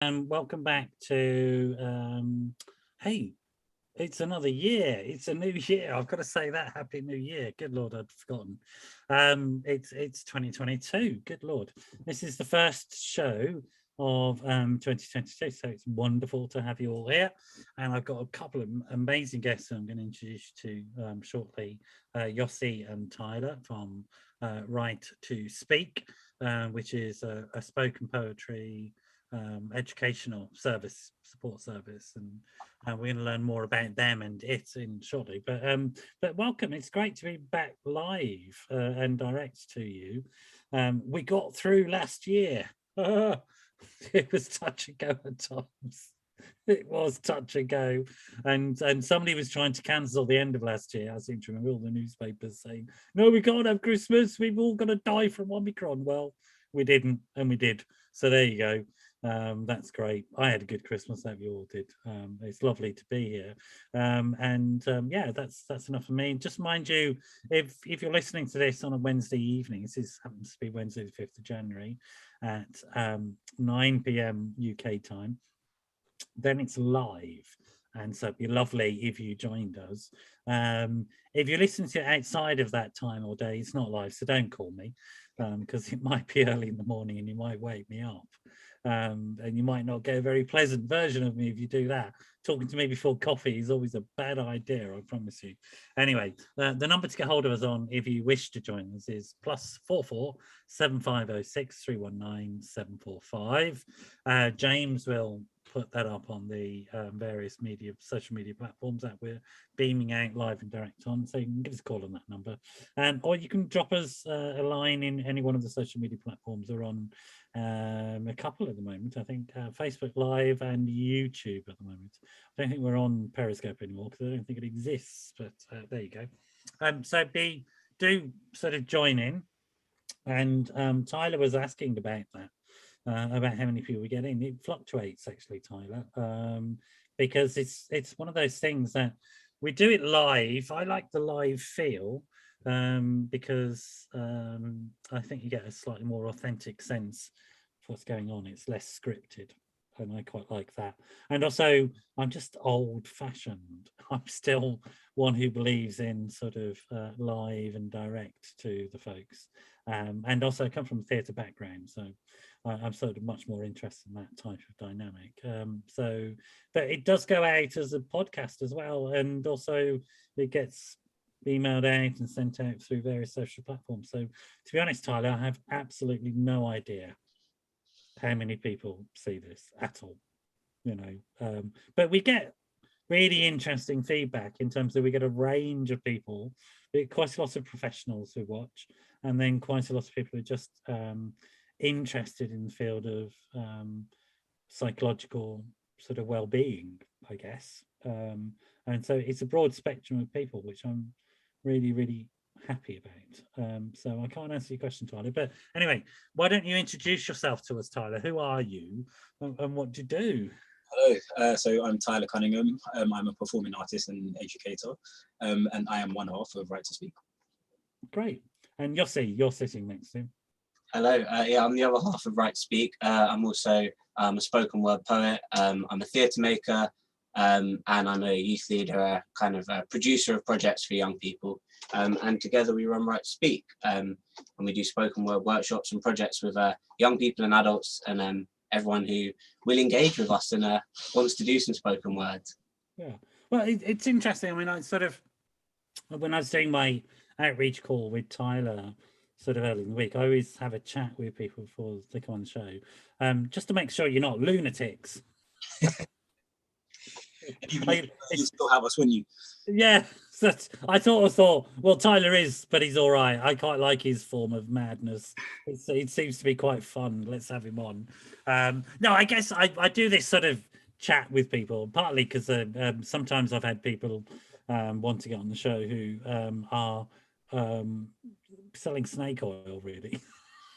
Welcome back to hey, it's another year. It's a new year. I've got to say that. Happy New Year. Good Lord, I'd forgotten. It's 2022. Good Lord. This is the first show of 2022. So it's wonderful to have you all here. And I've got a couple of amazing guests I'm going to introduce you to shortly. Yossi and Tyler from Right to Speak, which is a spoken poetry educational support service, and we're going to learn more about them and it in shortly. But welcome, it's great to be back live and direct to you. We got through last year. It was touch and go at times. It was touch and go, and somebody was trying to cancel the end of last year. I seem to remember all the newspapers saying, no, we can't have Christmas, we've all got to die from Omicron. Well, we didn't, and we did. So there you go. That's great. I had a good Christmas. I hope you all did. It's lovely to be here. Yeah, that's enough for me. Just mind you, if you're listening to this on a Wednesday evening, this happens to be Wednesday the 5th of January at 9 p.m. UK time, then it's live. And so it'd be lovely if you joined us. If you listen to it outside of that time or day, it's not live, so don't call me, because it might be early in the morning and you might wake me up. And you might not get a very pleasant version of me if you do that. Talking to me before coffee is always a bad idea, I promise you. Anyway, the number to get hold of us on if you wish to join us is +44 7506 319 745. James will put that up on the various social media platforms that we're beaming out live and direct on, so you can give us a call on that number, or you can drop us a line in any one of the social media platforms. We're on a couple at the moment, I think, Facebook Live and YouTube at the moment. I don't think we're on Periscope anymore because I don't think it exists, but there you go. So do sort of join in, and Tyler was asking about that. About how many people we get in. It fluctuates actually, Tyler, because it's one of those things that we do it live. I like the live feel because I think you get a slightly more authentic sense of what's going on. It's less scripted, and I quite like that. And also, I'm just old-fashioned. I'm still one who believes in sort of live and direct to the folks. And also I come from a theatre background, so I'm sort of much more interested in that type of dynamic. But it does go out as a podcast as well, and also it gets emailed out and sent out through various social platforms. So to be honest, Tyler, I have absolutely no idea how many people see this at all, but we get really interesting feedback in terms of we get a range of people, quite a lot of professionals who watch, and then quite a lot of people who are just interested in the field of psychological sort of well-being, I guess. And so it's a broad spectrum of people, which I'm really, really happy about. So I can't answer your question, Tyler, but anyway, why don't you introduce yourself to us, Tyler? Who are you and what do you do? Hello, so I'm Tyler Cunningham. I'm a performing artist and educator, and I am one half of Right to Speak. Great. And Yossi, you're sitting next to him. Hello, yeah, I'm the other half of Right to Speak. I'm also a spoken word poet. I'm a theatre maker, and I'm a youth leader, kind of a producer of projects for young people. And together we run Right to Speak, and we do spoken word workshops and projects with young people and adults, and everyone who will engage with us and wants to do some spoken word. Yeah, well, it's interesting. I mean, when I was doing my outreach call with Tyler sort of early in the week, I always have a chat with people before they come on the show, just to make sure you're not lunatics. You still have us, wouldn't you? Yeah, I thought, well, Tyler is, but he's all right. I quite like his form of madness. It seems to be quite fun. Let's have him on. No, I guess I do this sort of chat with people, partly because sometimes I've had people want to get on the show who are selling snake oil, really.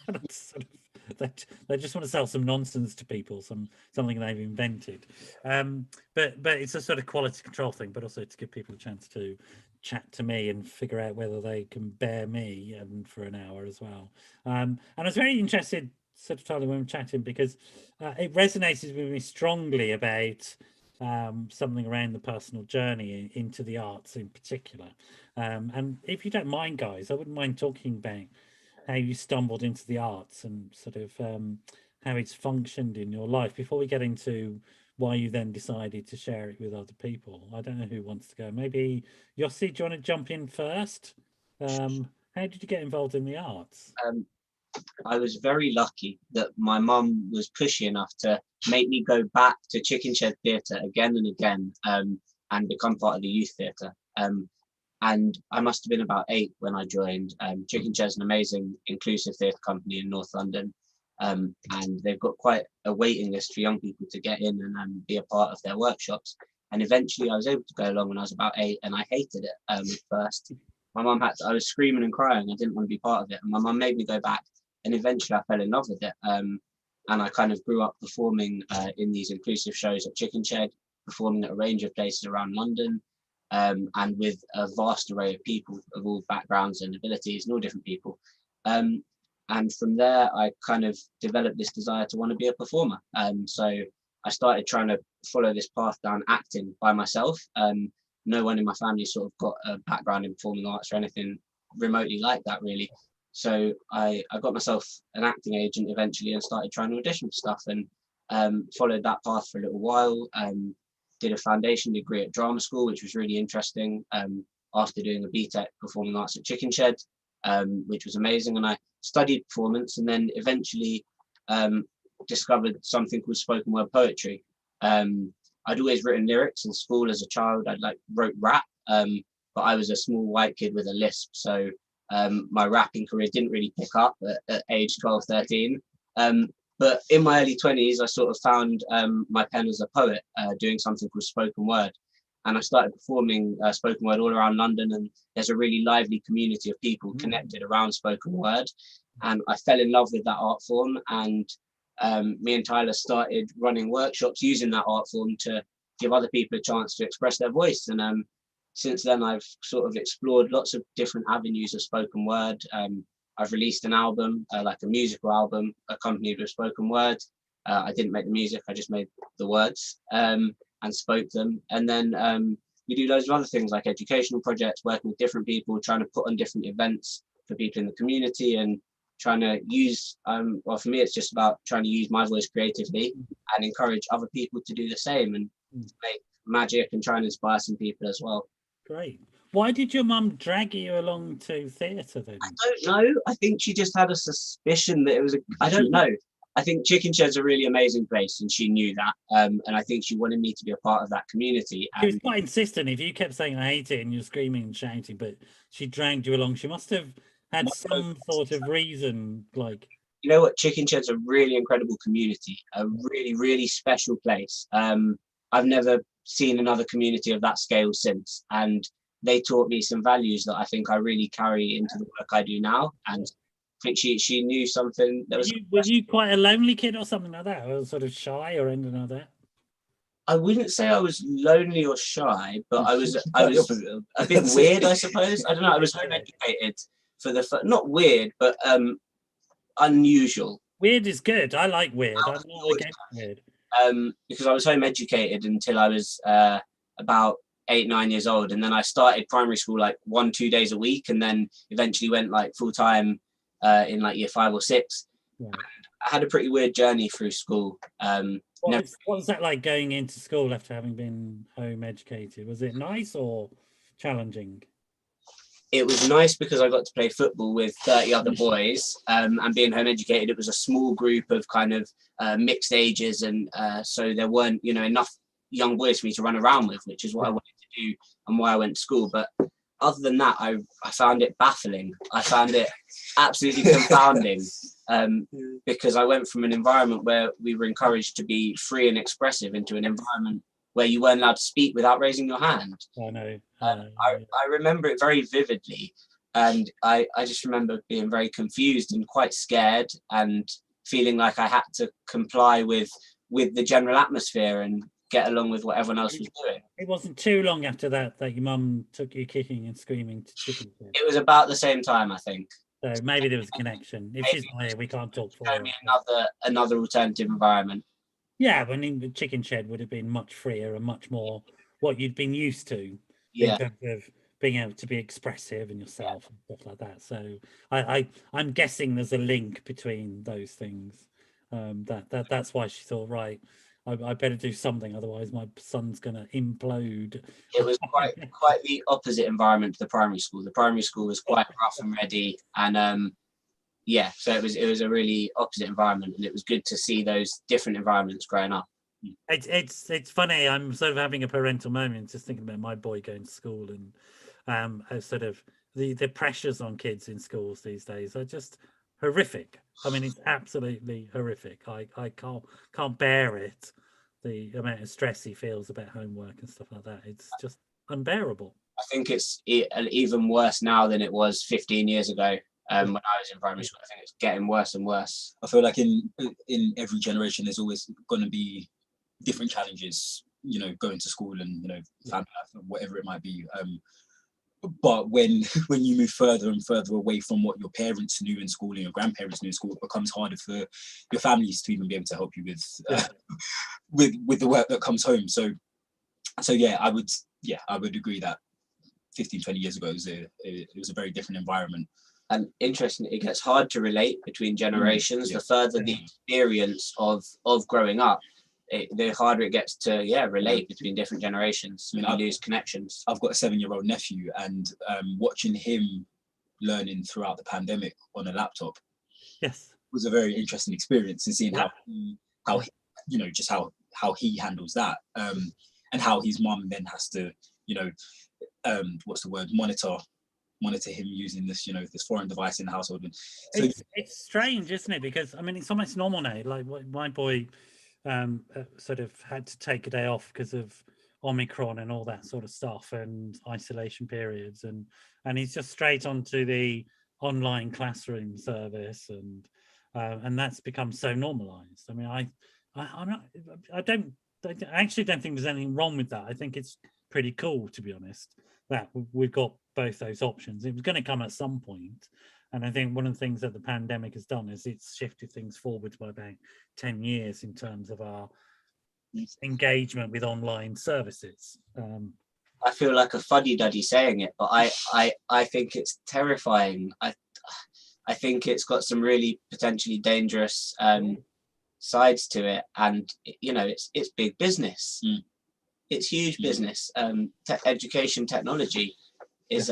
Sort of, they just want to sell some nonsense to people, something they've invented. But it's a sort of quality control thing, but also to give people a chance to chat to me and figure out whether they can bear me and for an hour as well. And I was very interested sort of told him when we were chatting, because it resonated with me strongly about something around the personal journey into the arts in particular. And if you don't mind, guys, I wouldn't mind talking about how you stumbled into the arts and sort of how it's functioned in your life before we get into why you then decided to share it with other people. I don't know who wants to go. Maybe Yossi, do you want to jump in first? How did you get involved in the arts? I was very lucky that my mum was pushy enough to make me go back to Chicken Shed Theatre again and again, and become part of the youth theatre. And I must have been about 8 when I joined. Chicken Shed's an amazing inclusive theatre company in North London, and they've got quite a waiting list for young people to get in and be a part of their workshops. And eventually I was able to go along when I was about 8, and I hated it at first. My mum I was screaming and crying. I didn't want to be part of it. And my mum made me go back, and eventually I fell in love with it. And I kind of grew up performing in these inclusive shows at Chicken Shed, performing at a range of places around London, and with a vast array of people of all backgrounds and abilities and all different people. And from there, I kind of developed this desire to want to be a performer. So I started trying to follow this path down acting by myself. No one in my family sort of got a background in performing arts or anything remotely like that, really. So I got myself an acting agent eventually and started trying to audition for stuff, and followed that path for a little while. Did a foundation degree at drama school, which was really interesting, after doing a BTEC performing arts at Chicken Shed, which was amazing. And I studied performance, and then eventually discovered something called spoken word poetry. I'd always written lyrics in school as a child. I wrote rap, but I was a small white kid with a lisp, so my rapping career didn't really pick up at age 12, 13. But in my early 20s, I sort of found my pen as a poet, doing something called spoken word. And I started performing spoken word all around London, and there's a really lively community of people connected around spoken word. And I fell in love with that art form, and me and Tyler started running workshops using that art form to give other people a chance to express their voice. And since then, I've sort of explored lots of different avenues of spoken word. I've released an album, like a musical album, accompanied with spoken word. I didn't make the music, I just made the words and spoke them. And then we do loads of other things like educational projects, working with different people, trying to put on different events for people in the community, and trying to use, well, for me, it's just about trying to use my voice creatively and encourage other people to do the same and make magic and try and inspire some people as well. Great. Why did your mum drag you along to theatre then? I don't know. I think she just had a suspicion that it was I don't know. I think Chicken Shed's a really amazing place, and she knew that. And I think she wanted me to be a part of that community. She was quite insistent. If you kept saying I hate it and you're screaming and shouting, but she dragged you along, she must have had some sort of reason, like... You know what? Chicken Shed's a really incredible community, a really, really special place. I've never seen another community of that scale since, and they taught me some values that I think I really carry into the work I do now. And I think she knew something that was... Were you quite a lonely kid or something like that, or sort of shy or anything like that? I wouldn't say I was lonely or shy, but I was a bit weird, I suppose. I don't know. I was home educated for the not weird, but unusual. Weird is good. I like weird. I'm not against weird. Because I was home educated until I was about 8, 9 years old, and then I started primary school like 1-2 days a week, and then eventually went like full time in like year 5 or 6. Yeah. I had a pretty weird journey through school. What was that like going into school after having been home educated? Was it nice or challenging? It was nice because I got to play football with 30 other boys, and being home educated, it was a small group of kind of mixed ages, and so there weren't, you know, enough young boys for me to run around with, which is what I wanted to do and why I went to school. But other than that, I found it baffling. I found it absolutely confounding, because I went from an environment where we were encouraged to be free and expressive into an environment where you weren't allowed to speak without raising your hand. I know. I remember it very vividly, and I just remember being very confused and quite scared, and feeling like I had to comply with the general atmosphere and get along with what everyone else was doing. It wasn't too long after that your mum took you kicking and screaming to Chicken Shed. It was about the same time, I think. So maybe there was a connection. If she's not here, we can't talk for Show her. me another alternative environment. Yeah, but the chicken shed would have been much freer and much more what you'd been used to Yeah. in terms of being able to be expressive in yourself and stuff like that. So I'm guessing there's a link between those things. That's why she thought, right, I better do something, otherwise my son's gonna implode. It was quite the opposite environment to the primary school. The primary school was quite rough and ready, and yeah, so it was a really opposite environment, and it was good to see those different environments growing up. It's funny. I'm sort of having a parental moment, just thinking about my boy going to school, and sort of the pressures on kids in schools these days are just horrific. I mean, it's absolutely horrific. I can't bear it. The amount of stress he feels about homework and stuff like that. It's just unbearable. I think it's even worse now than it was 15 years ago. When I was in primary school, I think it's getting worse and worse. I feel like in every generation, there's always going to be different challenges, you know, going to school and, you know, family life, whatever it might be. But when you move further and further away from what your parents knew in school and your grandparents knew in school, it becomes harder for your families to even be able to help you with the work that comes home. So yeah, I would agree that 15, 20 years ago it was a very different environment. And interesting, it gets hard to relate between generations. The further the experience of growing up, the harder it gets to relate between different generations. I mean, you lose connections. I've got a 7-year-old nephew, and watching him learning throughout the pandemic on a laptop, was a very interesting experience, and seeing how you know, just how he handles that, and how his mum then has to, you know, monitor him using this, you know, this foreign device in the household. And so it's strange, isn't it? Because I mean, it's almost normal now. Like my boy sort of had to take a day off because of Omicron and all that sort of stuff and isolation periods, and he's just straight onto the online classroom service, and that's become so normalized. I mean, I actually don't think there's anything wrong with that. I think it's pretty cool, to be honest, that we've got both those options. It was going to come at some point, and I think one of the things that the pandemic has done is it's shifted things forward by about 10 years in terms of our engagement with online services. I feel like a fuddy-duddy saying it, but I think it's terrifying. I think it's got some really potentially dangerous sides to it, and you know, it's big business. It's huge business. Education technology is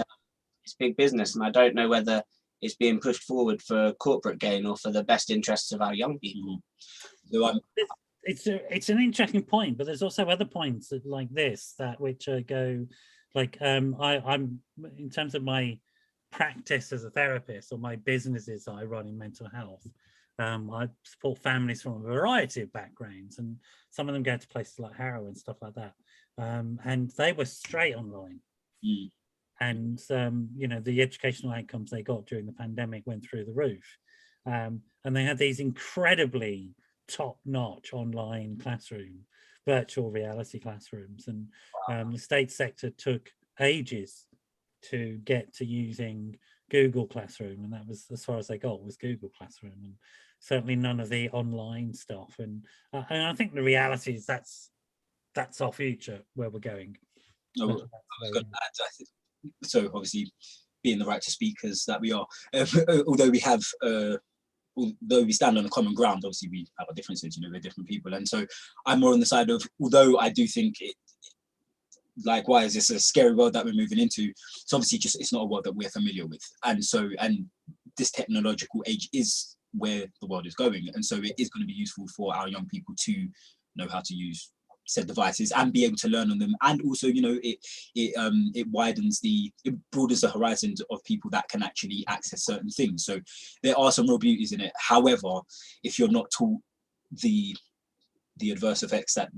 it's big business, and I don't know whether it's being pushed forward for corporate gain or for the best interests of our young people. It's an interesting point, but there's also other points that, like this, that which go like I'm in terms of my practice as a therapist or my businesses I run in mental health. I support families from a variety of backgrounds, and some of them go to places like Harrow and stuff like that, and they were straight online. And you know, the educational outcomes they got during the pandemic went through the roof, and they had these incredibly top-notch online virtual reality classrooms, and the state sector took ages to get to using Google Classroom, and that was as far as they got, was Google Classroom, and certainly none of the online stuff. And I think the reality is that's our future, where we're going. So obviously, being the right to speakers that we are, although we stand on a common ground, obviously we have our differences, you know, we're different people. And so I'm more on the side of, although I do think it, likewise, it's a scary world that we're moving into. So obviously it's not a world that we're familiar with. And this technological age is where the world is going. And so it is going to be useful for our young people to know how to use said devices and be able to learn on them. And also, you know, it broadens the horizons of people that can actually access certain things. So there are some real beauties in it. However, if you're not taught the adverse effects that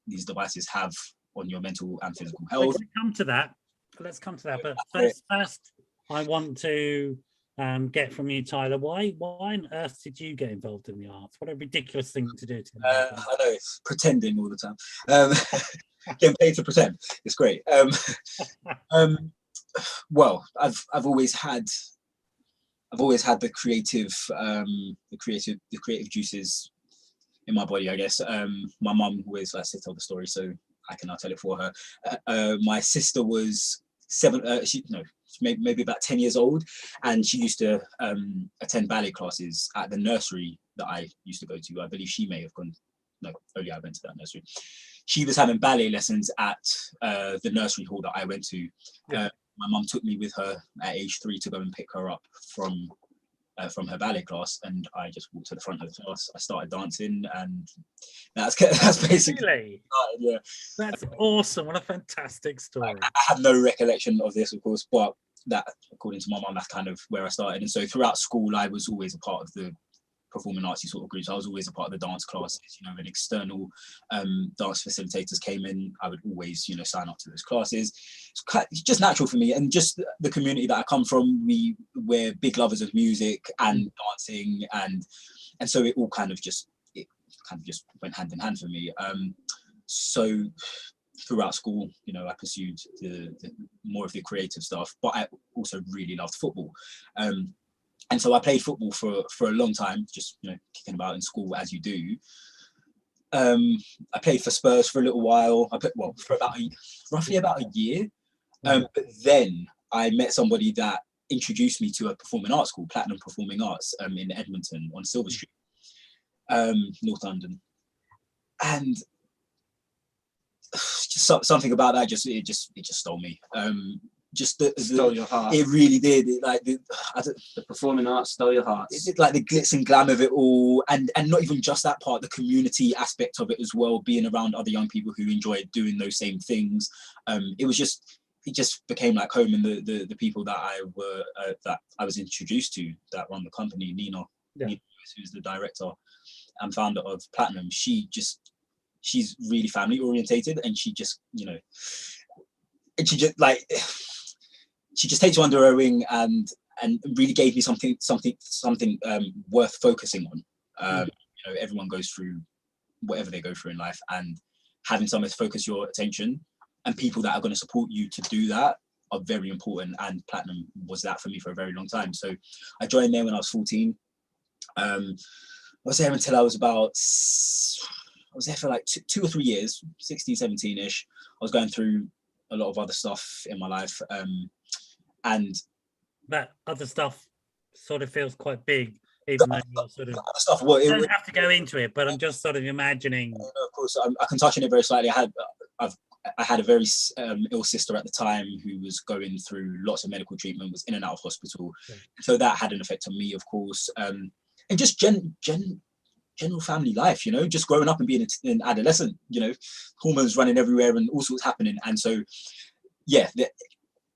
these devices have on your mental and physical health. Let's come to that. But first I want to get from you, Tyler, why on earth did you get involved in the arts? What a ridiculous thing to do. I know, it's pretending all the time. Getting paid to pretend. It's great. Well, I've always had I've always had the creative juices in my body, I guess. My mum always likes to tell the story, so I can now tell it for her. My sister was maybe about 10 years old, and she used to attend ballet classes at the nursery that I used to go to. I believe she may have gone, no, only I went to that nursery. She was having ballet lessons at the nursery hall that I went to. Yeah. My mum took me with her at age 3 to go and pick her up from her ballet class, and I just walked to the front of the class. I started dancing, and that's basically Really? yeah. That's awesome. What a fantastic story. I have no recollection of this, of course, but that, according to my mum, that's kind of where I started. And so throughout school, I was always a part of the performing artsy sort of groups. I was always a part of the dance classes. You know, when external dance facilitators came in, I would always, you know, sign up to those classes. It's just natural for me, and just the community that I come from, we're big lovers of music and dancing, and so it kind of just went hand in hand for me. So throughout school, you know, I pursued the more of the creative stuff, but I also really loved football. And so I played football for a long time, just, you know, kicking about in school as you do. I played for Spurs for a little while. For roughly about a year. But then I met somebody that introduced me to a performing arts school, Platinum Performing Arts, in Edmonton on Silver Street, North London. And just something about that it just stole me. Stole your heart. It really did. The performing arts stole your heart. It like the glitz and glam of it all, and not even just that part, the community aspect of it as well, being around other young people who enjoyed doing those same things. It just became like home, and the people that I was introduced to that run the company, Nina, who's the director and founder of Platinum, she's really family orientated, and she just, you know, and she just takes you under her wing and really gave me something worth focusing on. You know, everyone goes through whatever they go through in life, and having someone to focus your attention and people that are going to support you to do that are very important. And Platinum was that for me for a very long time. So I joined there when I was 14. I was there until I was there for like 2 or 3 years, 16, 17-ish. I was going through a lot of other stuff in my life. And that other stuff sort of feels quite big, even though you're sort of stuff. You don't have to go into it, but I'm just sort of imagining. Of course, I can touch on it very slightly. I had a very ill sister at the time who was going through lots of medical treatment, was in and out of hospital. Yeah. So that had an effect on me, of course. And just general family life, you know, just growing up and being an adolescent, you know, hormones running everywhere and all sorts happening. And so, yeah,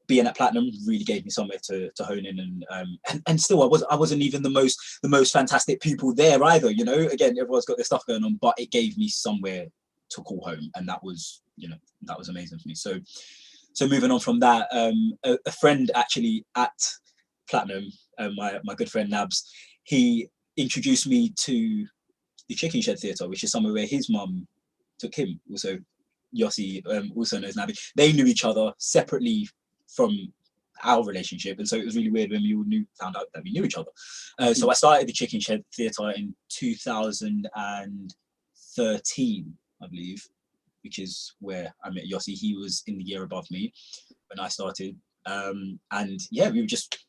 being at Platinum really gave me somewhere to hone in, and still I wasn't even the most fantastic people there either, you know. Again, everyone's got their stuff going on, but it gave me somewhere to call home, and that was, you know, that was amazing for me. So moving on from that, a friend actually at Platinum, my good friend Nabs, he introduced me to the Chicken Shed Theatre, which is somewhere where his mum took him. Also, Yossi, also known as Nabi. They knew each other separately from our relationship, and so it was really weird when we all found out that we knew each other. So I started the Chicken Shed Theatre in 2013, I believe, which is where I met Yossi. He was in the year above me when I started, and yeah, we were just,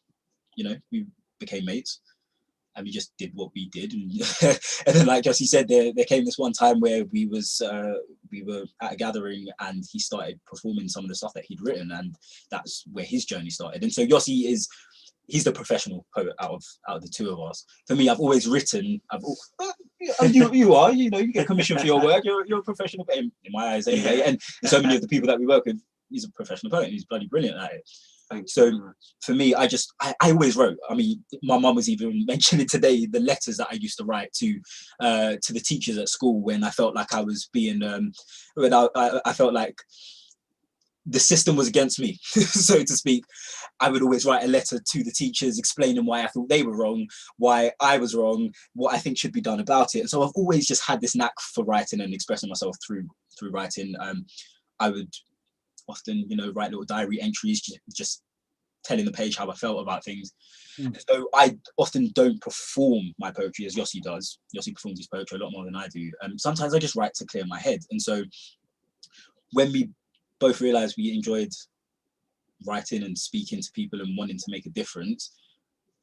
you know, we became mates. And we just did what we did, and then, like Yossi said, there came this one time where we were at a gathering, and he started performing some of the stuff that he'd written, and that's where his journey started. And so Yossi he's the professional poet out of the two of us. For me, I've always written. You are, you know, you get commission for your work. You're a professional poet in my eyes, anyway. And so many of the people that we work with, he's a professional poet, and he's bloody brilliant at it. So for me, I always wrote. I mean, my mum was even mentioning today the letters that I used to write to the teachers at school when I felt like I was being when I felt like the system was against me, so to speak. I would always write a letter to the teachers explaining why I thought they were wrong, why I was wrong, what I think should be done about it. And so I've always just had this knack for writing and expressing myself through writing. I would often, you know, write little diary entries, just telling the page how I felt about things. Mm. So I often don't perform my poetry as Yossi does. Yossi performs his poetry a lot more than I do. Sometimes I just write to clear my head. And so when we both realized we enjoyed writing and speaking to people and wanting to make a difference,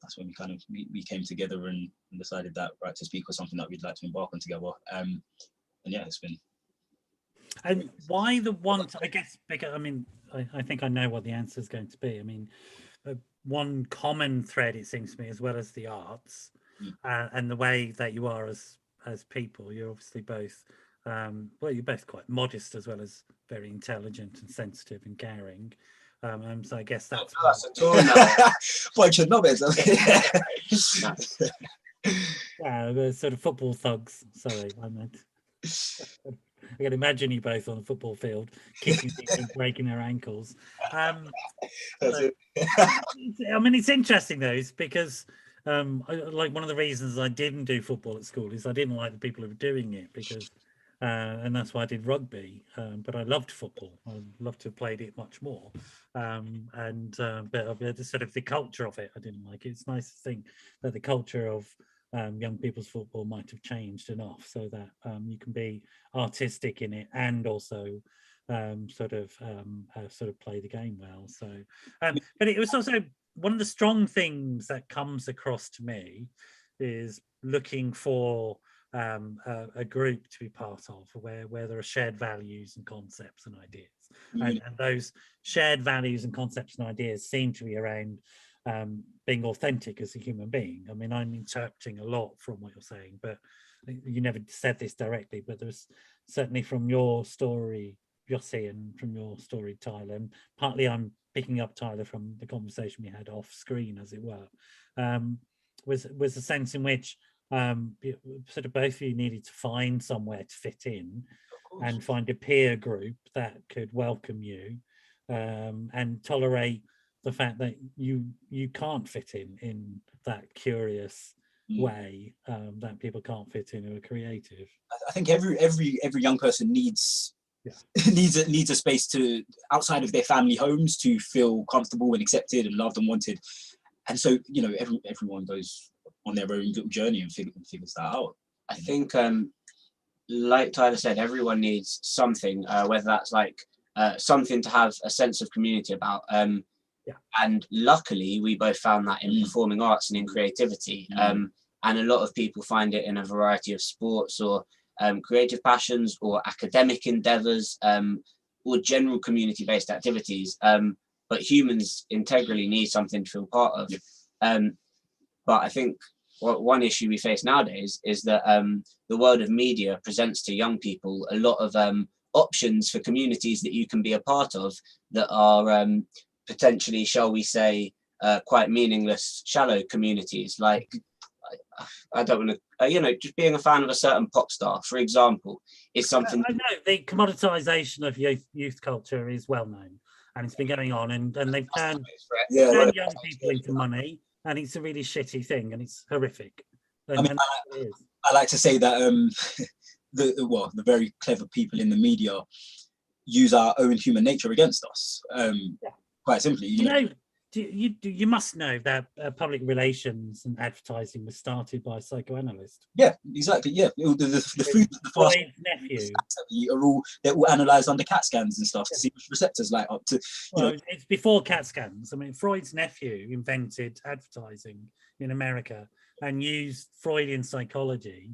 that's when we came together and decided that Right to Speak was something that we'd like to embark on together. And yeah, it's been. And why the one? I guess because I think I know what the answer is going to be. I mean, one common thread, it seems to me, as well as the arts and the way that you are as people. You're obviously both. Well, you're both quite modest as well as very intelligent and sensitive and caring. So I guess that's a tour now. Bunch of knobheads. the sort of football thugs. Sorry, I meant. I can imagine you both on the football field, kicking people and breaking their ankles. It's interesting though, because like one of the reasons I didn't do football at school is I didn't like the people who were doing it, because and that's why I did rugby. But I loved football. I'd love to have played it much more. But the sort of the culture of it, I didn't like it. It's nice to think that the culture of young people's football might have changed enough so that you can be artistic in it and also sort of play the game well. So, but it was also one of the strong things that comes across to me is looking for a group to be part of where there are shared values and concepts and ideas, and those shared values and concepts and ideas seem to be around being authentic as a human being. I mean, I'm interpreting a lot from what you're saying, but you never said this directly, but there's certainly from your story, Yossi, and from your story, Tyler, and partly I'm picking up, Tyler, from the conversation we had off screen, as it were, was a sense in which sort of both of you needed to find somewhere to fit in and find a peer group that could welcome you and tolerate the fact that you can't fit in that curious way that people can't fit in who are creative. I think every young person needs a space to outside of their family homes to feel comfortable and accepted and loved and wanted. And so, you know, everyone goes on their own little journey and figures that out. I think, like Tyler said, everyone needs something, whether that's like something to have a sense of community about. And luckily, we both found that in performing arts and in creativity. And a lot of people find it in a variety of sports or creative passions or academic endeavors or general community-based activities. But humans integrally need something to feel part of. But I think one issue we face nowadays is that the world of media presents to young people a lot of options for communities that you can be a part of that are potentially, shall we say, quite meaningless, shallow communities. Like, I don't want to, just being a fan of a certain pop star, for example, is something. I know the commoditization of youth culture is well known, and it's been going on, and they've turned young people into money, and it's a really shitty thing, and it's horrific. I like to say that the very clever people in the media use our own human nature against us. Quite simply, you must know that public relations and advertising was started by a psychoanalyst. Yeah, exactly. Yeah, the food, the fast nephew they're all analysed under CAT scans and stuff to see which receptors light up to. It's before CAT scans. I mean, Freud's nephew invented advertising in America and used Freudian psychology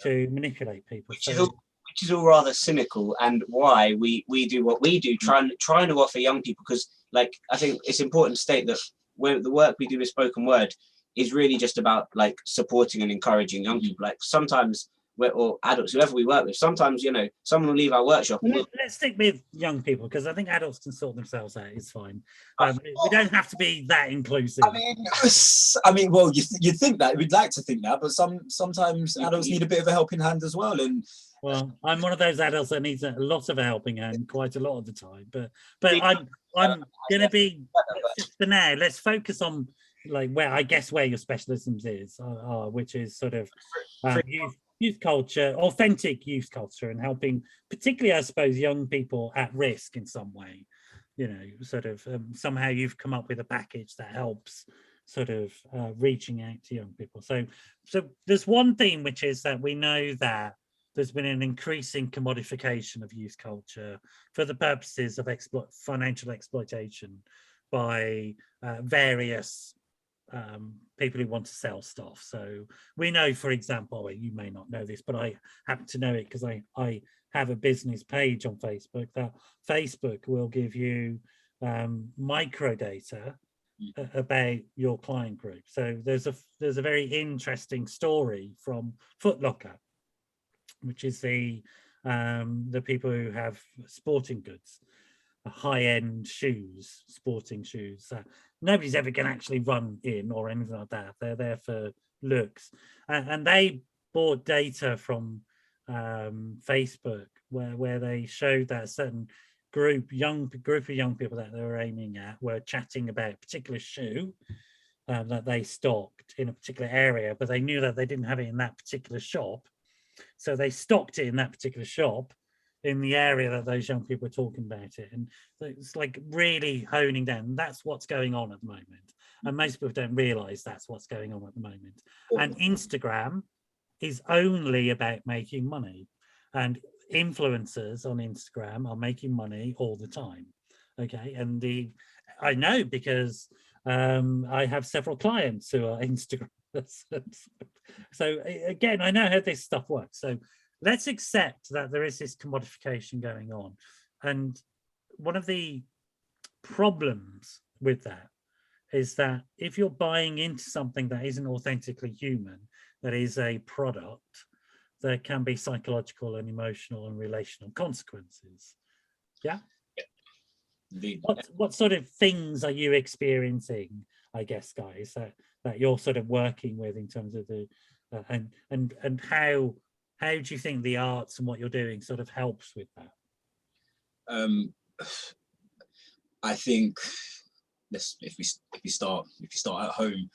to manipulate people. Which is all rather cynical, and why we do what we do, trying to offer young people, because like I think it's important to state that the work we do with spoken word is really just about like supporting and encouraging young people. Like sometimes or adults, whoever we work with, sometimes someone will leave our workshop. Let's stick with young people, because I think adults can sort themselves out. It's fine. We don't have to be that inclusive. Well, you'd think that, we'd like to think that, but sometimes adults need a bit of a helping hand as well. And well, I'm one of those adults that needs a lot of a helping hand quite a lot of the time. But I'm gonna be, for now, let's focus on like where your specialisms are, which is sort of youth culture, authentic youth culture, and helping particularly, I suppose, young people at risk in some way. you know, sort of somehow you've come up with a package that helps sort of reaching out to young people. So there's one theme, which is that we know that there's been an increasing commodification of youth culture for the purposes of financial exploitation by various people who want to sell stuff. So we know, for example, you may not know this, but I happen to know it because I have a business page on Facebook, that Facebook will give you micro data about your client group. So there's a very interesting story from Foot Locker, which is the people who have sporting goods, high-end shoes, sporting shoes. Nobody's ever going to actually run in or anything like that. They're there for looks, and they bought data from Facebook where they showed that a certain group of young people that they were aiming at were chatting about a particular shoe that they stocked in a particular area, but they knew that they didn't have it in that particular shop, so they stocked it in that particular shop in the area that those young people were talking about it. And it's like really honing down. That's what's going on at the moment, and most people don't realize that's what's going on at the moment. And Instagram is only about making money, and influencers on Instagram are making money all the time. Okay, and I know because I have several clients who are Instagram. So again, I know how this stuff works. So let's accept that there is this commodification going on, and one of the problems with that is that if you're buying into something that isn't authentically human, that is a product, there can be psychological and emotional and relational consequences. Yeah. What sort of things are you experiencing, I guess, guys, that you're sort of working with in terms of the and how do you think the arts and what you're doing sort of helps with that? I think if we start at home,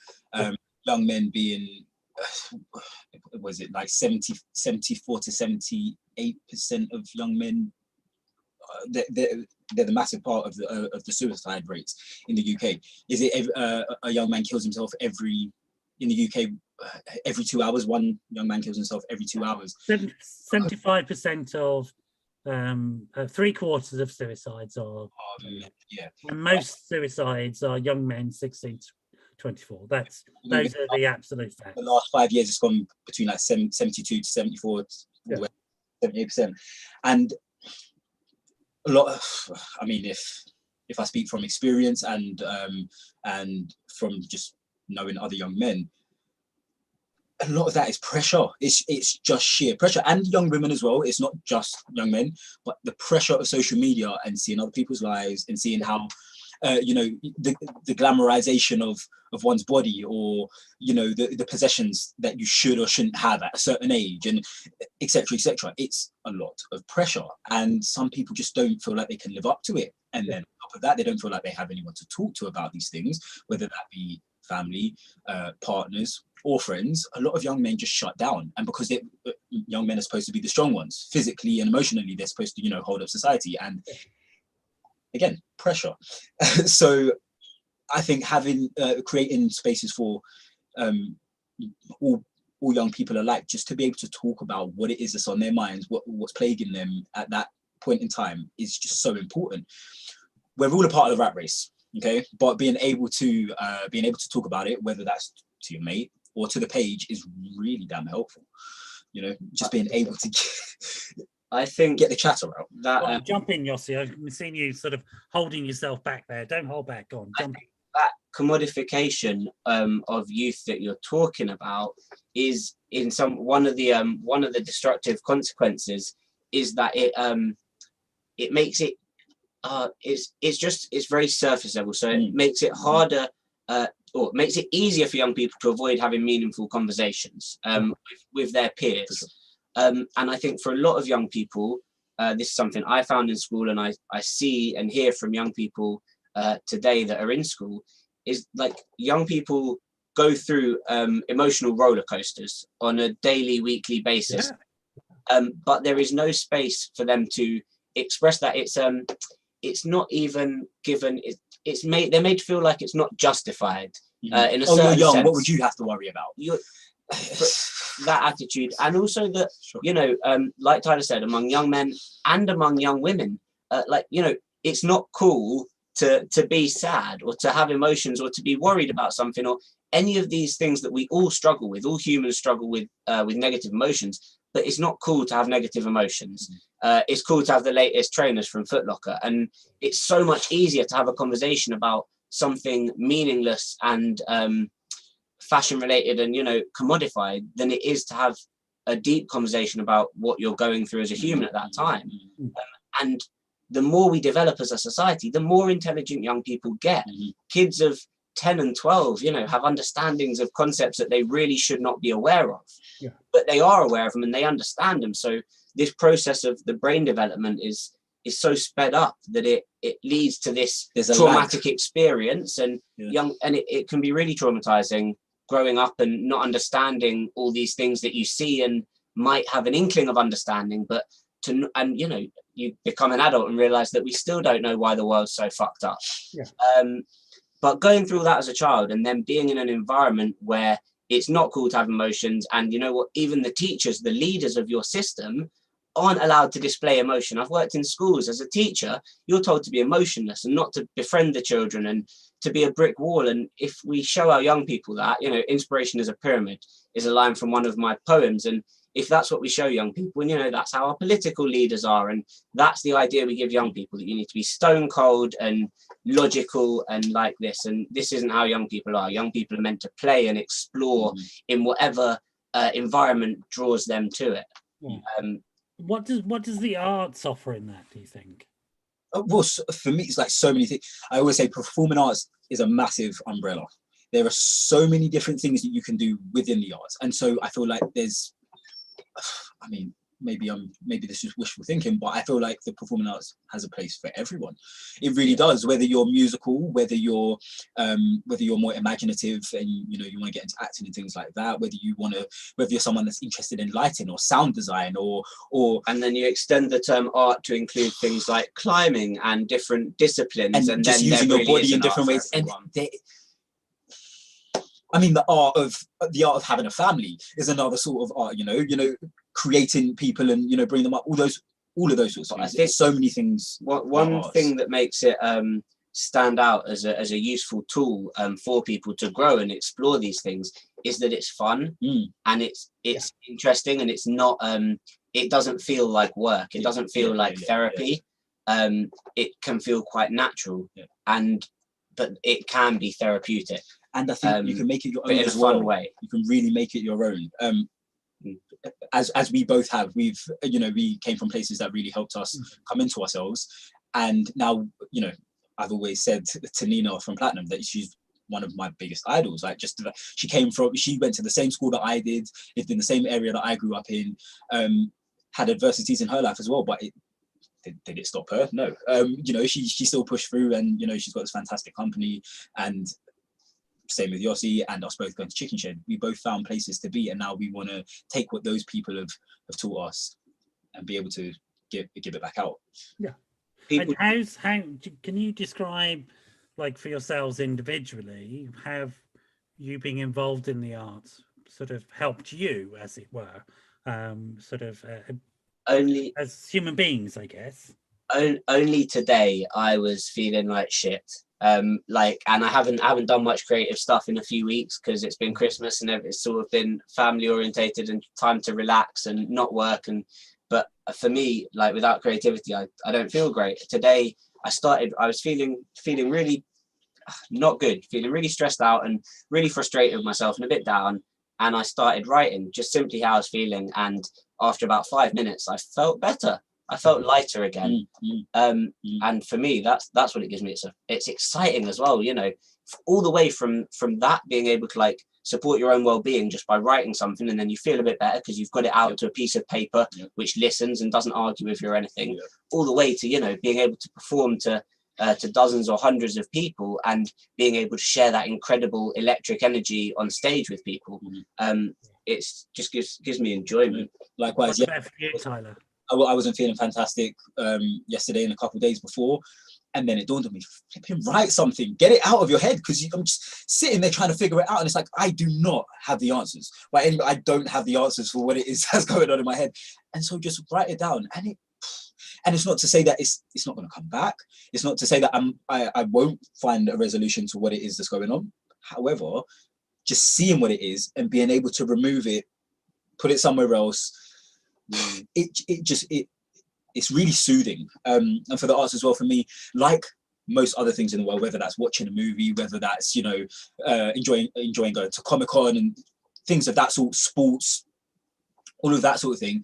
young men being was it like 74 to 78% of young men, they're the massive part of the suicide rates in the UK. Is it a young man kills himself in the UK every 2 hours? One young man kills himself every 2 hours. 75% of 3/4 of suicides are yeah, and most suicides are young men 16 to 24. Those are the absolute facts. The last 5 years it's gone between like 72 to 74, 78%. And a lot of, I mean, if I speak from experience and from just knowing other young men, a lot of that is pressure. It's just sheer pressure, and young women as well. It's not just young men, but the pressure of social media and seeing other people's lives and seeing how the glamorization of one's body, or the possessions that you should or shouldn't have at a certain age, and etc. It's a lot of pressure, and some people just don't feel like they can live up to it. And then on top of that, they don't feel like they have anyone to talk to about these things, whether that be family, partners, or friends. A lot of young men just shut down, and because young men are supposed to be the strong ones, physically and emotionally, they're supposed to hold up society, and again, pressure. So I think creating spaces for all young people alike, just to be able to talk about what it is that's on their minds, what's plaguing them at that point in time, is just so important. We're all a part of the rat race, okay? But being able to talk about it, whether that's to your mate or to the page, is really damn helpful. Just being able to get the chatter out. That jump in, Yossi. I've seen you sort of holding yourself back there. Don't hold back. Go on, jump in. That commodification of youth that you're talking about is in one of the destructive consequences is that it makes it it's very surface level. So it makes it harder or makes it easier for young people to avoid having meaningful conversations with their peers. And I think for a lot of young people, this is something I found in school, and I see and hear from young people today that are in school, is like young people go through emotional roller coasters on a daily, weekly basis. But there is no space for them to express that. it's not even given. It's made. They're made to feel like it's not justified. In a you're certain young. sense. What would you have to worry about? That attitude, and also that Sure. like Tyler said, among young men and among young women, it's not cool to be sad or to have emotions or to be worried about something or any of these things that we all struggle with. All humans struggle with negative emotions, but it's not cool to have negative emotions. It's cool to have the latest trainers from Foot Locker, and it's so much easier to have a conversation about something meaningless and fashion related and commodified than it is to have a deep conversation about what you're going through as a human at that time. And the more we develop as a society, the more intelligent young people get. Kids of 10 and 12 have understandings of concepts that they really should not be aware of, but they are aware of them and they understand them. So this process of the brain development is so sped up that it leads to this traumatic experience, and it can be really traumatizing growing up and not understanding all these things that you see and might have an inkling of understanding, but you become an adult and realize that we still don't know why the world's so fucked up. But going through that as a child and then being in an environment where it's not cool to have emotions, and even the teachers, the leaders of your system, aren't allowed to display emotion. I've worked in schools as a teacher. You're told to be emotionless and not to befriend the children and to be a brick wall. And if we show our young people that, inspiration is a pyramid is a line from one of my poems. And if that's what we show young people, and that's how our political leaders are, and that's the idea we give young people, that you need to be stone cold and logical and like this, and this isn't how young people are. Young people are meant to play and explore in whatever environment draws them to it. What does the arts offer in that, do you think? Well, for me, it's like so many things. I always say performing arts is a massive umbrella. There are so many different things that you can do within the arts, and so I feel like there's, maybe this is wishful thinking, but I feel like the performing arts has a place for everyone. It really does. Whether you're musical, whether you're more imaginative and you want to get into acting and things like that, whether you're someone that's interested in lighting or sound design or and then you extend the term art to include things like climbing and different disciplines, and just then using your body in different ways. And the art of having a family is another sort of art, creating people and bringing them up, all of those sorts of things. There's so many things. One thing that makes it stand out as a useful tool for people to grow and explore these things is that it's fun and it's interesting, and it's not it doesn't feel like work, it doesn't feel like therapy. It can feel quite natural, but it can be therapeutic. And I think you can make it your own in a fun way. You can really make it your own. As we both have, we came from places that really helped us come into ourselves. And now, I've always said to Nina from Platinum that she's one of my biggest idols. Like, she went to the same school that I did, lived in the same area that I grew up in, had adversities in her life as well, but did it stop her? No. She still pushed through, and she's got this fantastic company, and same with Yossi and us both going to Chicken Shed. We both found places to be, and now we want to take what those people have taught us and be able to give it back out. And how can you describe, like, for yourselves individually, have you being involved in the arts sort of helped you, as it were, only as human beings, I guess? Only today I was feeling like shit. And I haven't done much creative stuff in a few weeks because it's been Christmas and it's sort of been family orientated and time to relax and not work. But for me, like, without creativity, I don't feel great. Today I was feeling really not good, feeling really stressed out and really frustrated with myself and a bit down. And I started writing just simply how I was feeling. And after about 5 minutes, I felt better. I felt lighter again. And for me, that's what it gives me. It's exciting as well, all the way from that, being able to like support your own well-being just by writing something, and then you feel a bit better because you've got it out to a piece of paper which listens and doesn't argue with you or anything, all the way to being able to perform to dozens or hundreds of people and being able to share that incredible electric energy on stage with people. It's just gives me enjoyment. Likewise. What's better for you, Tyler? I wasn't feeling fantastic yesterday and a couple of days before. And then it dawned on me, flipping write something, get it out of your head, because I'm just sitting there trying to figure it out. And it's like, I do not have the answers. But anyway, I don't have the answers for what it is that's going on in my head. And so just write it down. And it's not to say that it's not going to come back. It's not to say that I won't find a resolution to what it is that's going on. However, just seeing what it is and being able to remove it, put it somewhere else, it's really soothing. And for the arts as well, for me, like most other things in the world, whether that's watching a movie, whether that's, you know, enjoying going to Comic-Con and things of that sort, sports, all of that sort of thing,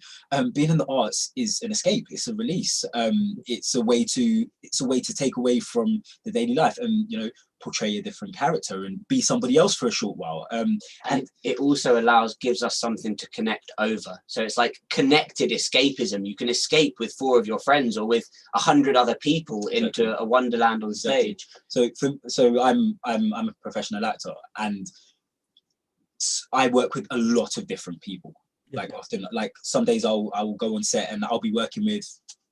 being in the arts is an escape. It's a release. It's a way to take away from the daily life and, you know, portray a different character and be somebody else for a short while. And it also gives us something to connect over. So it's like connected escapism. You can escape with 4 of your friends or with 100 other people into a wonderland on stage. So I'm a professional actor, and I work with a lot of different people. Like often, like some days I will go on set and I'll be working with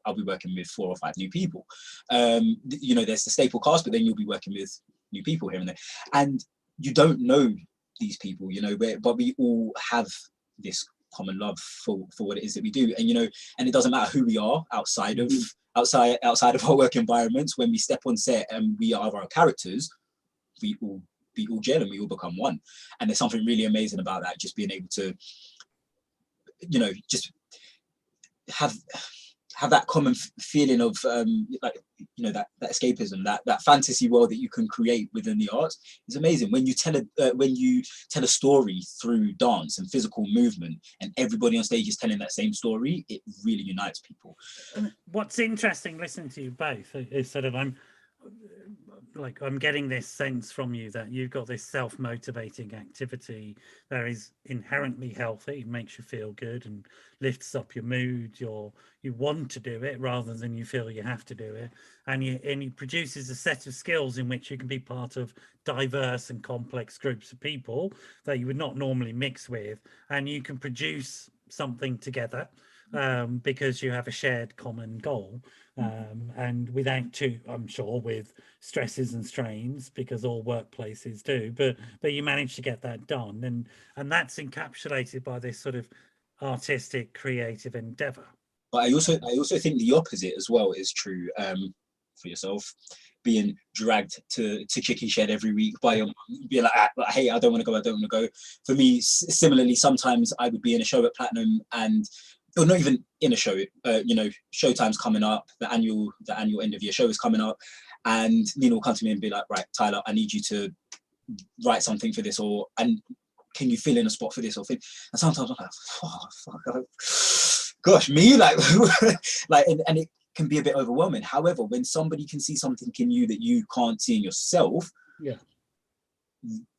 4 or 5 new people. You know, there's the staple cast, but then you'll be working with new people here and there, and you don't know these people, you know, but we all have this common love for what it is that we do. And, you know, and it doesn't matter who we are outside of our work environments. When we step on set and we are our characters, we all gel and we all become one. And there's something really amazing about that, just being able to, you know, just have that common feeling of like, you know, that escapism, that fantasy world that you can create within the arts is amazing. When you tell a story through dance and physical movement, and everybody on stage is telling that same story, it really unites people. What's interesting listening to you both is sort of I'm getting this sense from you that you've got this self-motivating activity that is inherently healthy. It makes you feel good and lifts up your mood. You want to do it rather than you feel you have to do it, and it produces a set of skills in which you can be part of diverse and complex groups of people that you would not normally mix with, and you can produce something together because you have a shared common goal. And without I'm sure with stresses and strains, because all workplaces do, but you manage to get that done, and that's encapsulated by this sort of artistic, creative endeavor. But I also think the opposite as well is true for yourself, being dragged to Chicken Shed every week by your mum, being like, hey, I don't want to go. For me, similarly, sometimes I would be in a show at Platinum, or not even in a show, you know, showtime's coming up, the annual end of year show is coming up, and Nina will come to me and be like, right, Tyler, I need you to write something for this, and can you fill in a spot for this or thing? And sometimes I'm like, oh, fuck, gosh, me, like, and it can be a bit overwhelming. However, when somebody can see something in you that you can't see in yourself,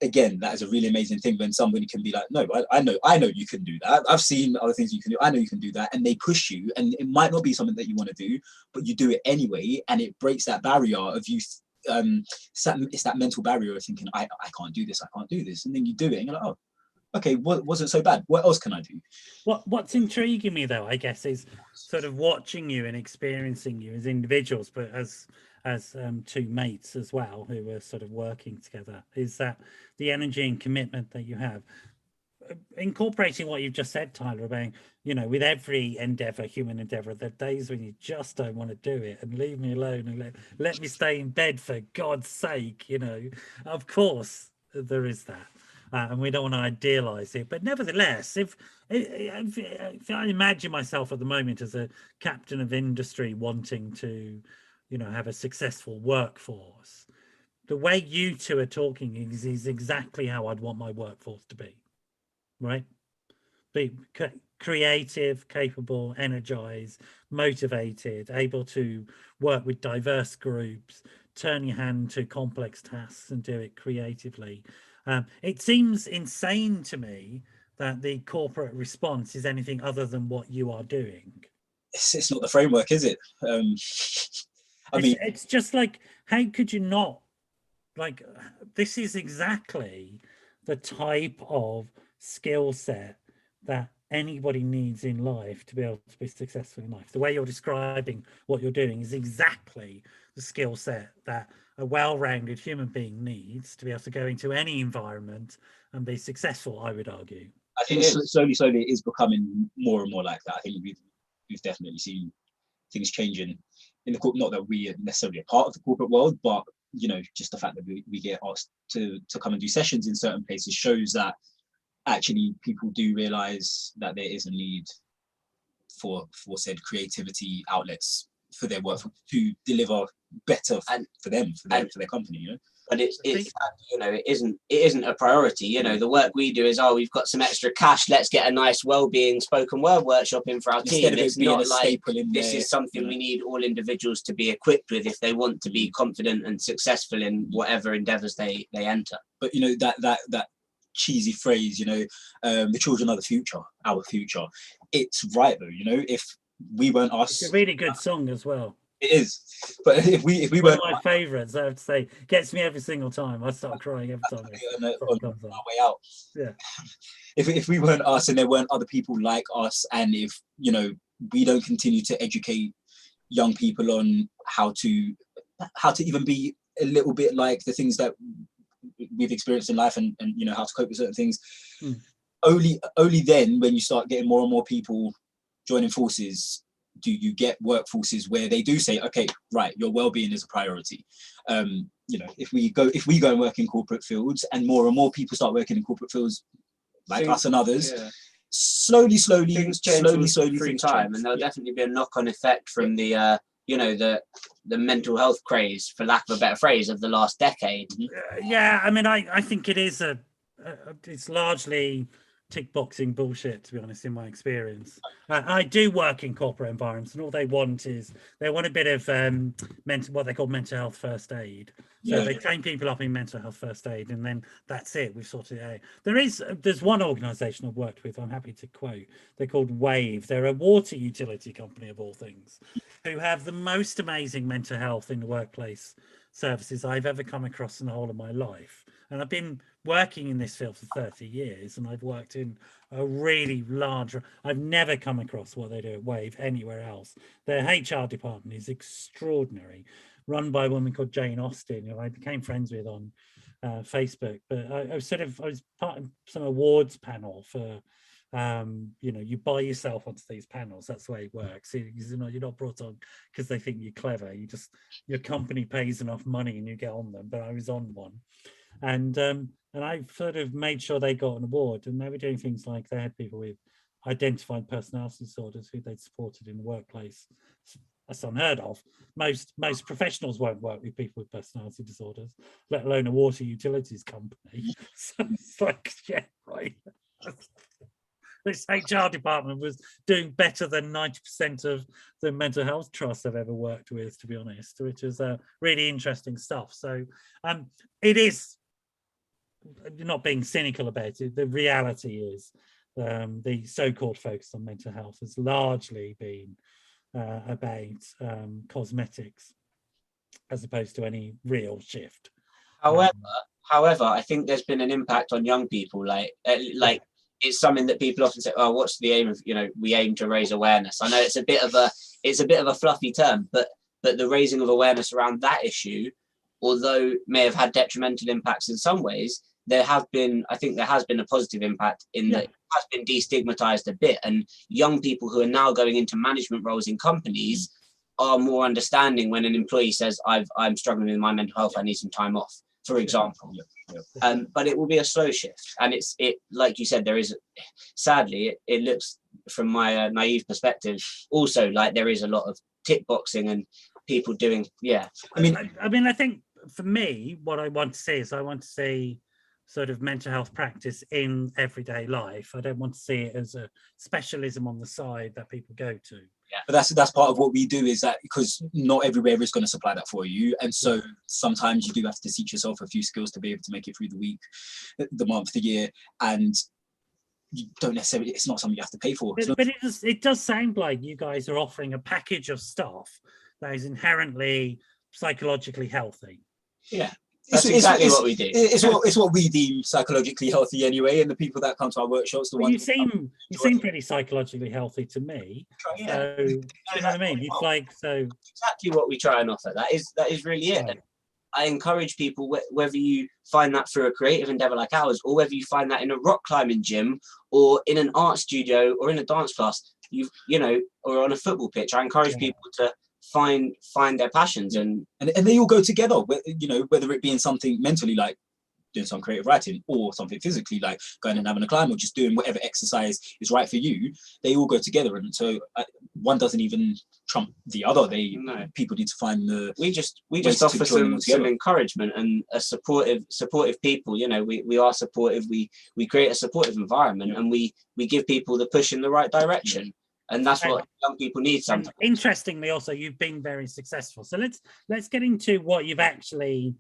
again, that is a really amazing thing when somebody can be like, no, I know you can do that. I've seen other things you can do. I know you can do that. And they push you, and it might not be something that you want to do, but you do it anyway. And it breaks that barrier of you. It's that mental barrier of thinking, I can't do this. And then you do it and you're like, oh, okay, wasn't so bad. What else can I do? What's intriguing me though, I guess, is sort of watching you and experiencing you as individuals, but as 2 mates as well, who are sort of working together, is that the energy and commitment that you have, incorporating what you've just said, Tyler, about, you know, with every endeavor, human endeavor, there are days when you just don't want to do it and leave me alone and let me stay in bed for God's sake, you know. Of course there is that, and we don't want to idealize it, but nevertheless, if I imagine myself at the moment as a captain of industry wanting to, you know, have a successful workforce, the way you 2 are talking is exactly how I'd want my workforce to be, right? Be creative, capable, energized, motivated, able to work with diverse groups, turn your hand to complex tasks and do it creatively. It seems insane to me that the corporate response is anything other than what you are doing. It's not the framework, is it? I mean, it's just like, how could you not? Like, this is exactly the type of skill set that anybody needs in life to be able to be successful in life. The way you're describing what you're doing is exactly the skill set that a well-rounded human being needs to be able to go into any environment and be successful, I would argue. I think slowly it is becoming more and more like that. I think we've definitely seen things changing in the corporate, not that we are necessarily a part of the corporate world, but you know, just the fact that we get asked to come and do sessions in certain places shows that actually people do realize that there is a need for said creativity outlets for their work to deliver better for them, for their company, you know. But it's you know, it isn't a priority. You know, the work we do is, we've got some extra cash, let's get a nice well-being spoken word workshop in for our team. It's not like this is something we need all individuals to be equipped with if they want to be confident and successful in whatever endeavors they enter. But you know, that cheesy phrase, you know, the children are the future, our future. It's right though, you know, if we weren't us. It's a really good song as well. It is, but if we One weren't of my favourites, I have to say, gets me every single time. I start crying every time on our way out. Yeah. If we weren't us and there weren't other people like us, and if, you know, we don't continue to educate young people on how to even be a little bit like the things that we've experienced in life, and you know, how to cope with certain things. Only then, when you start getting more and more people joining forces, do you get workforces where they do say, okay, right, your well-being is a priority. You know, if we go and work in corporate fields, and more people start working in corporate fields like us and others, slowly things change through time, and there'll definitely be a knock-on effect from the you know, the mental health craze, for lack of a better phrase, of the last decade. Yeah, I mean, I think it is it's largely tick boxing bullshit, to be honest, in my experience. I do work in corporate environments, and all they want is a bit of what they call mental health first aid. So they train people up in mental health first aid, and then that's it. We've sorted it out. There's one organisation I've worked with, I'm happy to quote. They're called Wave. They're a water utility company of all things, who have the most amazing mental health in the workplace services I've ever come across in the whole of my life. And I've been working in this field for 30 years, and I've worked in a really large, I've never come across what they do at Wave anywhere else. Their HR department is extraordinary, run by a woman called Jane Austen, who I became friends with on Facebook. But I was part of some awards panel for, you know, you buy yourself onto these panels. That's the way it works. You know, you're not brought on because they think you're clever. Your company pays enough money and you get on them. But I was on one. And I sort of made sure they got an award, and they were doing things like they had people with identified personality disorders who they'd supported in the workplace. That's unheard of. Most professionals won't work with people with personality disorders, let alone a water utilities company. So it's like, yeah, right. This HR department was doing better than 90% of the mental health trusts I've ever worked with, to be honest, which is really interesting stuff. So it is, not being cynical about it, the reality is the so-called focus on mental health has largely been about cosmetics as opposed to any real shift. However, I think there's been an impact on young people. Like it's something that people often say, oh, what's the aim of, you know, we aim to raise awareness. I know it's a bit of a fluffy term, but the raising of awareness around that issue, although may have had detrimental impacts in some ways, I think there has been a positive impact in that it has been destigmatized a bit, and young people who are now going into management roles in companies are more understanding when an employee says, I'm struggling with my mental health, I need some time off, for example. But it will be a slow shift, and it like you said, there is, sadly, it looks from my naive perspective also like there is a lot of tick boxing and people doing I mean, I think for me, what I want to see is, I want to see sort of mental health practice in everyday life. I don't want to see it as a specialism on the side that people go to. But that's part of what we do, is that because not everywhere is going to supply that for you, and so sometimes you do have to teach yourself a few skills to be able to make it through the week, the month, the year, and you don't necessarily, it's not something you have to pay for. But it does sound like you guys are offering a package of stuff that is inherently psychologically healthy. Yeah, That's exactly what we do. It's what we deem psychologically healthy anyway, and the people that come to our workshops, the Well, ones you seem pretty psychologically healthy to me. Yeah. So, do you know what I mean? It's like, so exactly what we try and offer. That is really it. right. I encourage people, whether you find that through a creative endeavor like ours, or whether you find that in a rock climbing gym, or in an art studio, or in a dance class, you know, or on a football pitch. I encourage people to find their passions, and they all go together. You know, whether it be in something mentally like doing some creative writing, or something physically like going and having a climb, or just doing whatever exercise is right for you. They all go together, and so one doesn't even trump the other. People need to find the. We just offer some encouragement and a supportive people. You know, we are supportive. We create a supportive environment, and we give people the push in the right direction. And that's what young people need sometimes. Interestingly, also, you've been very successful. So let's get into what you've actually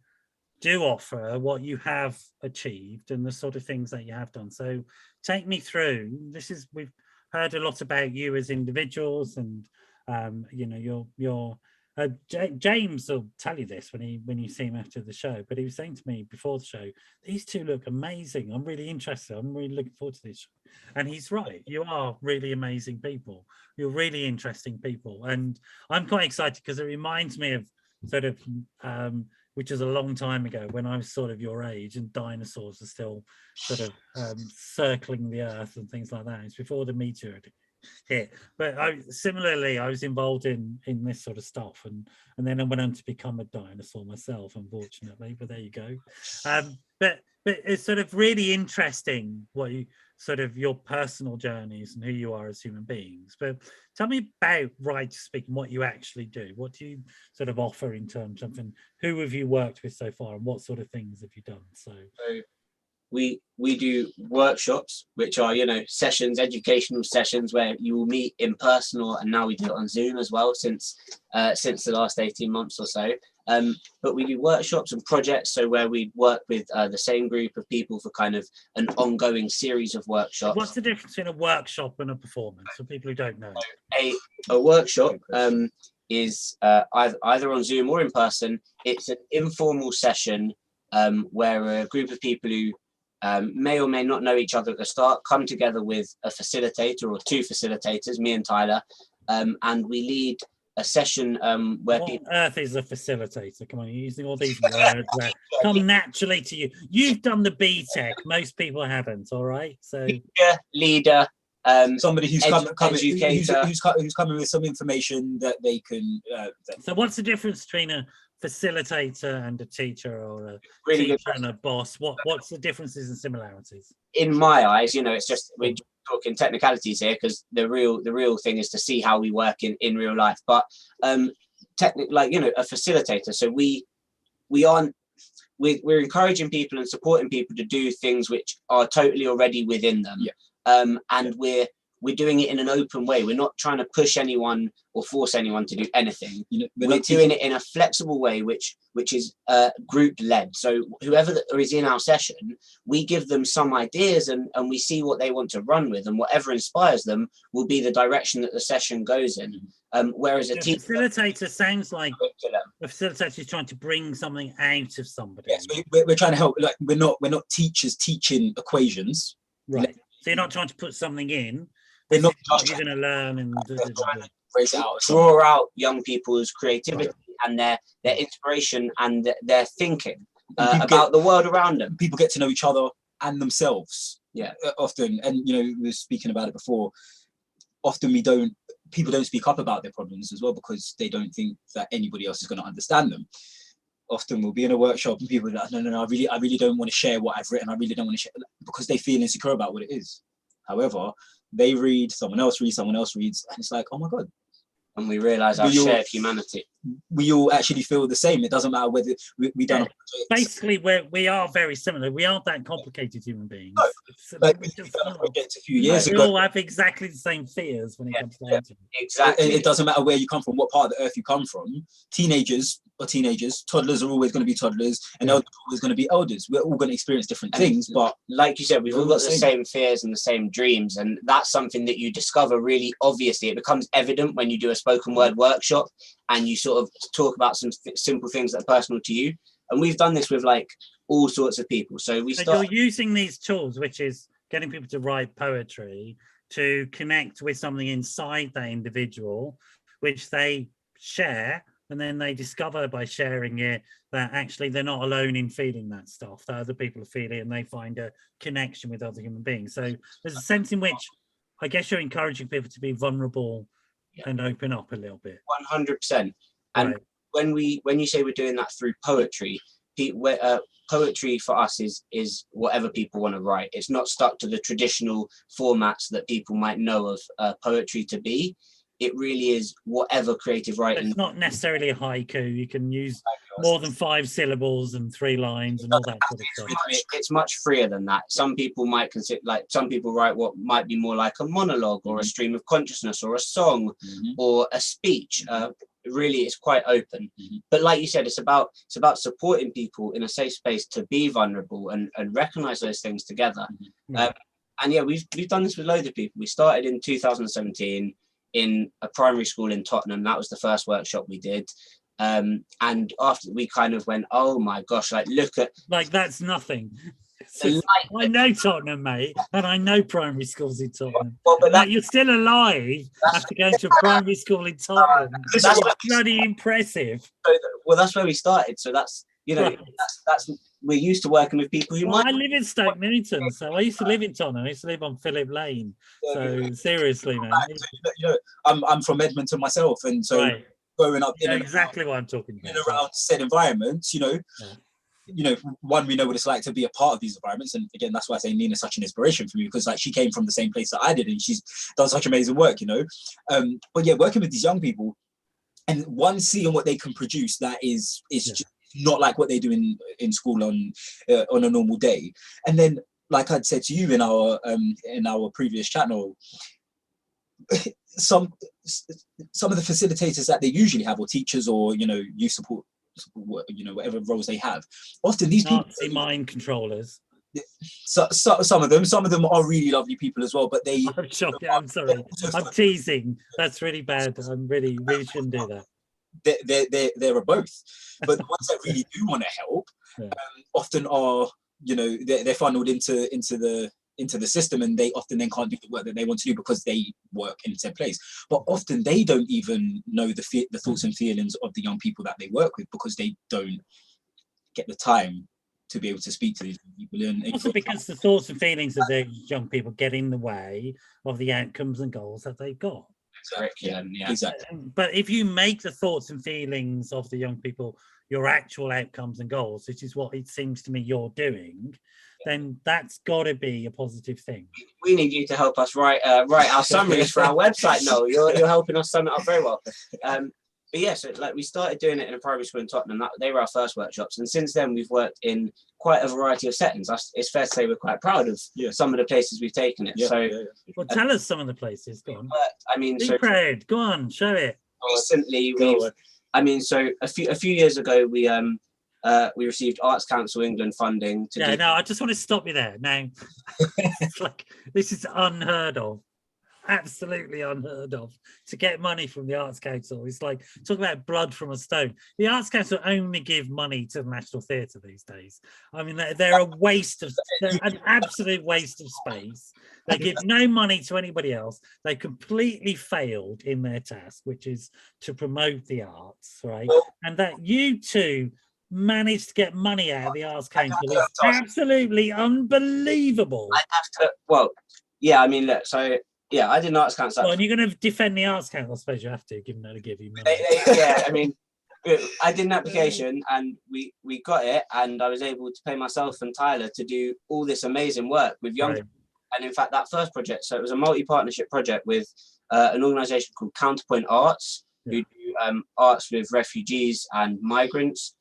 do offer, what you have achieved, and the sort of things that you have done. So take me through. We've heard a lot about you as individuals, and you know, your James will tell you this when you see him after the show, but he was saying to me before the show, these two look amazing. I'm really interested. I'm really looking forward to this show. And he's right. You are really amazing people. You're really interesting people. And I'm quite excited because it reminds me of sort of, which is a long time ago when I was sort of your age and dinosaurs are still sort of circling the earth and things like that. It's before the meteor hit. But similarly, I was involved in this sort of stuff, and then I went on to become a dinosaur myself, unfortunately. But there you go. But it's sort of really interesting what you sort of your personal journeys and who you are as human beings. But tell me about Right to Speak and what you actually do. What do you sort of offer in terms of, and who have you worked with so far, and what sort of things have you done? So we do workshops, which are, you know, sessions, educational sessions where you will meet in person, and now we do it on Zoom as well since the last 18 months or so. But we do workshops and projects, so where we work with the same group of people for kind of an ongoing series of workshops. What's the difference between a workshop and a performance for people who don't know? A workshop is either on Zoom or in person. It's an informal session where a group of people who may or may not know each other at the start come together with a facilitator or two facilitators, me and Tyler, and we lead a session where what people. On earth is a facilitator? Come on, you're using all these words that come naturally to you. You've done the BTEC. Most people haven't. All right, so leader. Somebody who's who's coming with some information that they can. So what's the difference between a facilitator and a teacher, or a really teacher and a boss? What's the differences and similarities? In my eyes, you know, it's just we're talking technicalities here, because the real thing is to see how we work in real life. But technically, like, you know, a facilitator. So we're encouraging people and supporting people to do things which are totally already within them. And we're doing it in an open way. We're not trying to push anyone or force anyone to do anything. You know, we're doing it in a flexible way, which is group led. So whoever is in our session, we give them some ideas and we see what they want to run with, and whatever inspires them will be the direction that the session goes in. Whereas a facilitator sounds like a facilitator is trying to bring something out of somebody. Yes, we're trying to help. Like we're not teachers teaching equations. Right. So you're not trying to put something in. We're not just you're going to learn and raise it out. Draw out young people's creativity and their inspiration and their thinking about the world around them. People get to know each other and themselves. Yeah, often, and you know, we were speaking about it before. Often people don't speak up about their problems as well, because they don't think that anybody else is going to understand them. Often we'll be in a workshop and people are like, no, I really don't want to share what I've written. I really don't want to share, because they feel insecure about what it is. However, they read, someone else reads, and it's like, oh my God. And we realise our shared humanity. We all actually feel the same. It doesn't matter whether we done. Basically, we are very similar. We aren't that complicated human beings. No, like a few years ago. We all have exactly the same fears when it comes to it. Exactly. It doesn't matter where you come from, what part of the earth you come from. Teenagers, toddlers are always going to be toddlers, and elders are always going to be elders. We're all going to experience different things, but like you said, we've all got the same fears and the same dreams, and that's something that you discover really obviously. It becomes evident when you do a spoken word workshop and you sort of talk about some simple things that are personal to you. And we've done this with like all sorts of people. So we So start. you're using these tools, which is getting people to write poetry, to connect with something inside that individual, which they share, and then they discover by sharing it that actually they're not alone in feeling that stuff, that other people are feeling it, and they find a connection with other human beings. So there's a sense in which I guess you're encouraging people to be vulnerable and open up a little bit. 100%. And when you say we're doing that through poetry, poetry for us is whatever people want to write. It's not stuck to the traditional formats that people might know of poetry to be. It really is whatever creative writing. It's not necessarily a haiku. You can use more than 5 syllables and 3 lines and all that sort of stuff. It's much freer than that. Some people might consider, like some people write what might be more like a monologue or a stream of consciousness or a song or a speech. Really, it's quite open. But like you said, it's about supporting people in a safe space to be vulnerable and recognize those things together. And yeah, we've done this with loads of people. We started in 2017 in a primary school in Tottenham. That was the first workshop we did. And after, we kind of went, oh my gosh, like look at, like that's nothing. I know Tottenham, mate, and I know primary schools in Tottenham. Well, but like, you're still alive after going to a primary school in Tottenham. That's bloody impressive. Well, that's where we started. So that's, you know, that's we're used to working with people who might. I live in Stoke Newington, so I used to live in Tottenham. I used to live on Phillip Lane. So seriously, man. You know, I'm from Edmonton myself, and so growing up, exactly what I'm talking about. In around said environments, you know, one, we know what it's like to be a part of these environments, and again, that's why I say Nina's such an inspiration for me, because like she came from the same place that I did, and she's done such amazing work, you know. But yeah, working with these young people, and one seeing what they can produce that is just not like what they do in school on a normal day. And then, like I'd said to you in our previous channel, some of the facilitators that they usually have, or teachers, or you know, youth support, you know, whatever roles they have, often these people mind controllers. So some of them are really lovely people as well, but they I'm sorry, I'm teasing. That's really bad. I'm really shouldn't do that. They're a both, but the ones that really do want to help often are, you know, they're funneled into the system, and they often then can't do the work that they want to do because they work in said place. But often they don't even know the thoughts and feelings of the young people that they work with, because they don't get the time to be able to speak to these people. And also because the thoughts and feelings of the young people get in the way of the outcomes and goals that they've got. Exactly. But if you make the thoughts and feelings of the young people your actual outcomes and goals, which is what it seems to me you're doing, then that's got to be a positive thing. We need you to help us write our summaries for our website. No, you're helping us sum it up very well. But yeah, so like we started doing it in a primary school in Tottenham. They were our first workshops, and since then we've worked in quite a variety of settings. It's fair to say we're quite proud of some of the places we've taken it. Well, tell us some of the places. Go on. I mean, be proud. Go on, show it. Recently, so a few years ago we received Arts Council England funding to I just want to stop you there. Now, it's like, this is unheard of. Absolutely unheard of, to get money from the Arts Council. It's like, talk about blood from a stone. The Arts Council only give money to the National Theatre these days. I mean, they're an absolute waste of space. They give no money to anybody else. They completely failed in their task, which is to promote the arts, right? And that you two managed to get money out of the Arts Council is absolutely unbelievable. I have to, I mean, look, so yeah, I did an Arts Council. Well, and you're going to defend the Arts Council, I suppose you have to, given that they give you money. I mean, I did an application and we got it, and I was able to pay myself and Tyler to do all this amazing work with young people. And in fact, that first project, so it was a multi-partnership project with an organisation called Counterpoint Arts, who do arts with refugees and migrants.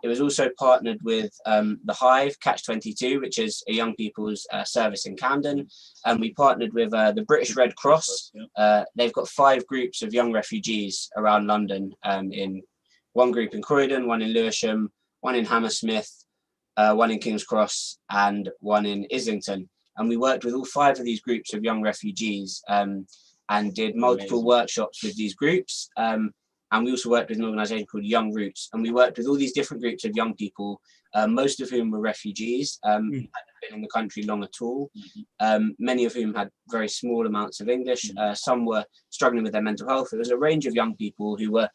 It was also partnered with the Hive, Catch 22, which is a young people's service in Camden. And we partnered with the British Red Cross. They've got 5 groups of young refugees around London, in one group in Croydon, one in Lewisham, one in Hammersmith, one in King's Cross, and one in Islington. And we worked with all 5 of these groups of young refugees and did multiple workshops with these groups. And we also worked with an organisation called Young Roots, and we worked with all these different groups of young people, most of whom were refugees, hadn't been in the country long at all, many of whom had very small amounts of English. Some were struggling with their mental health. There was a range of young people who were,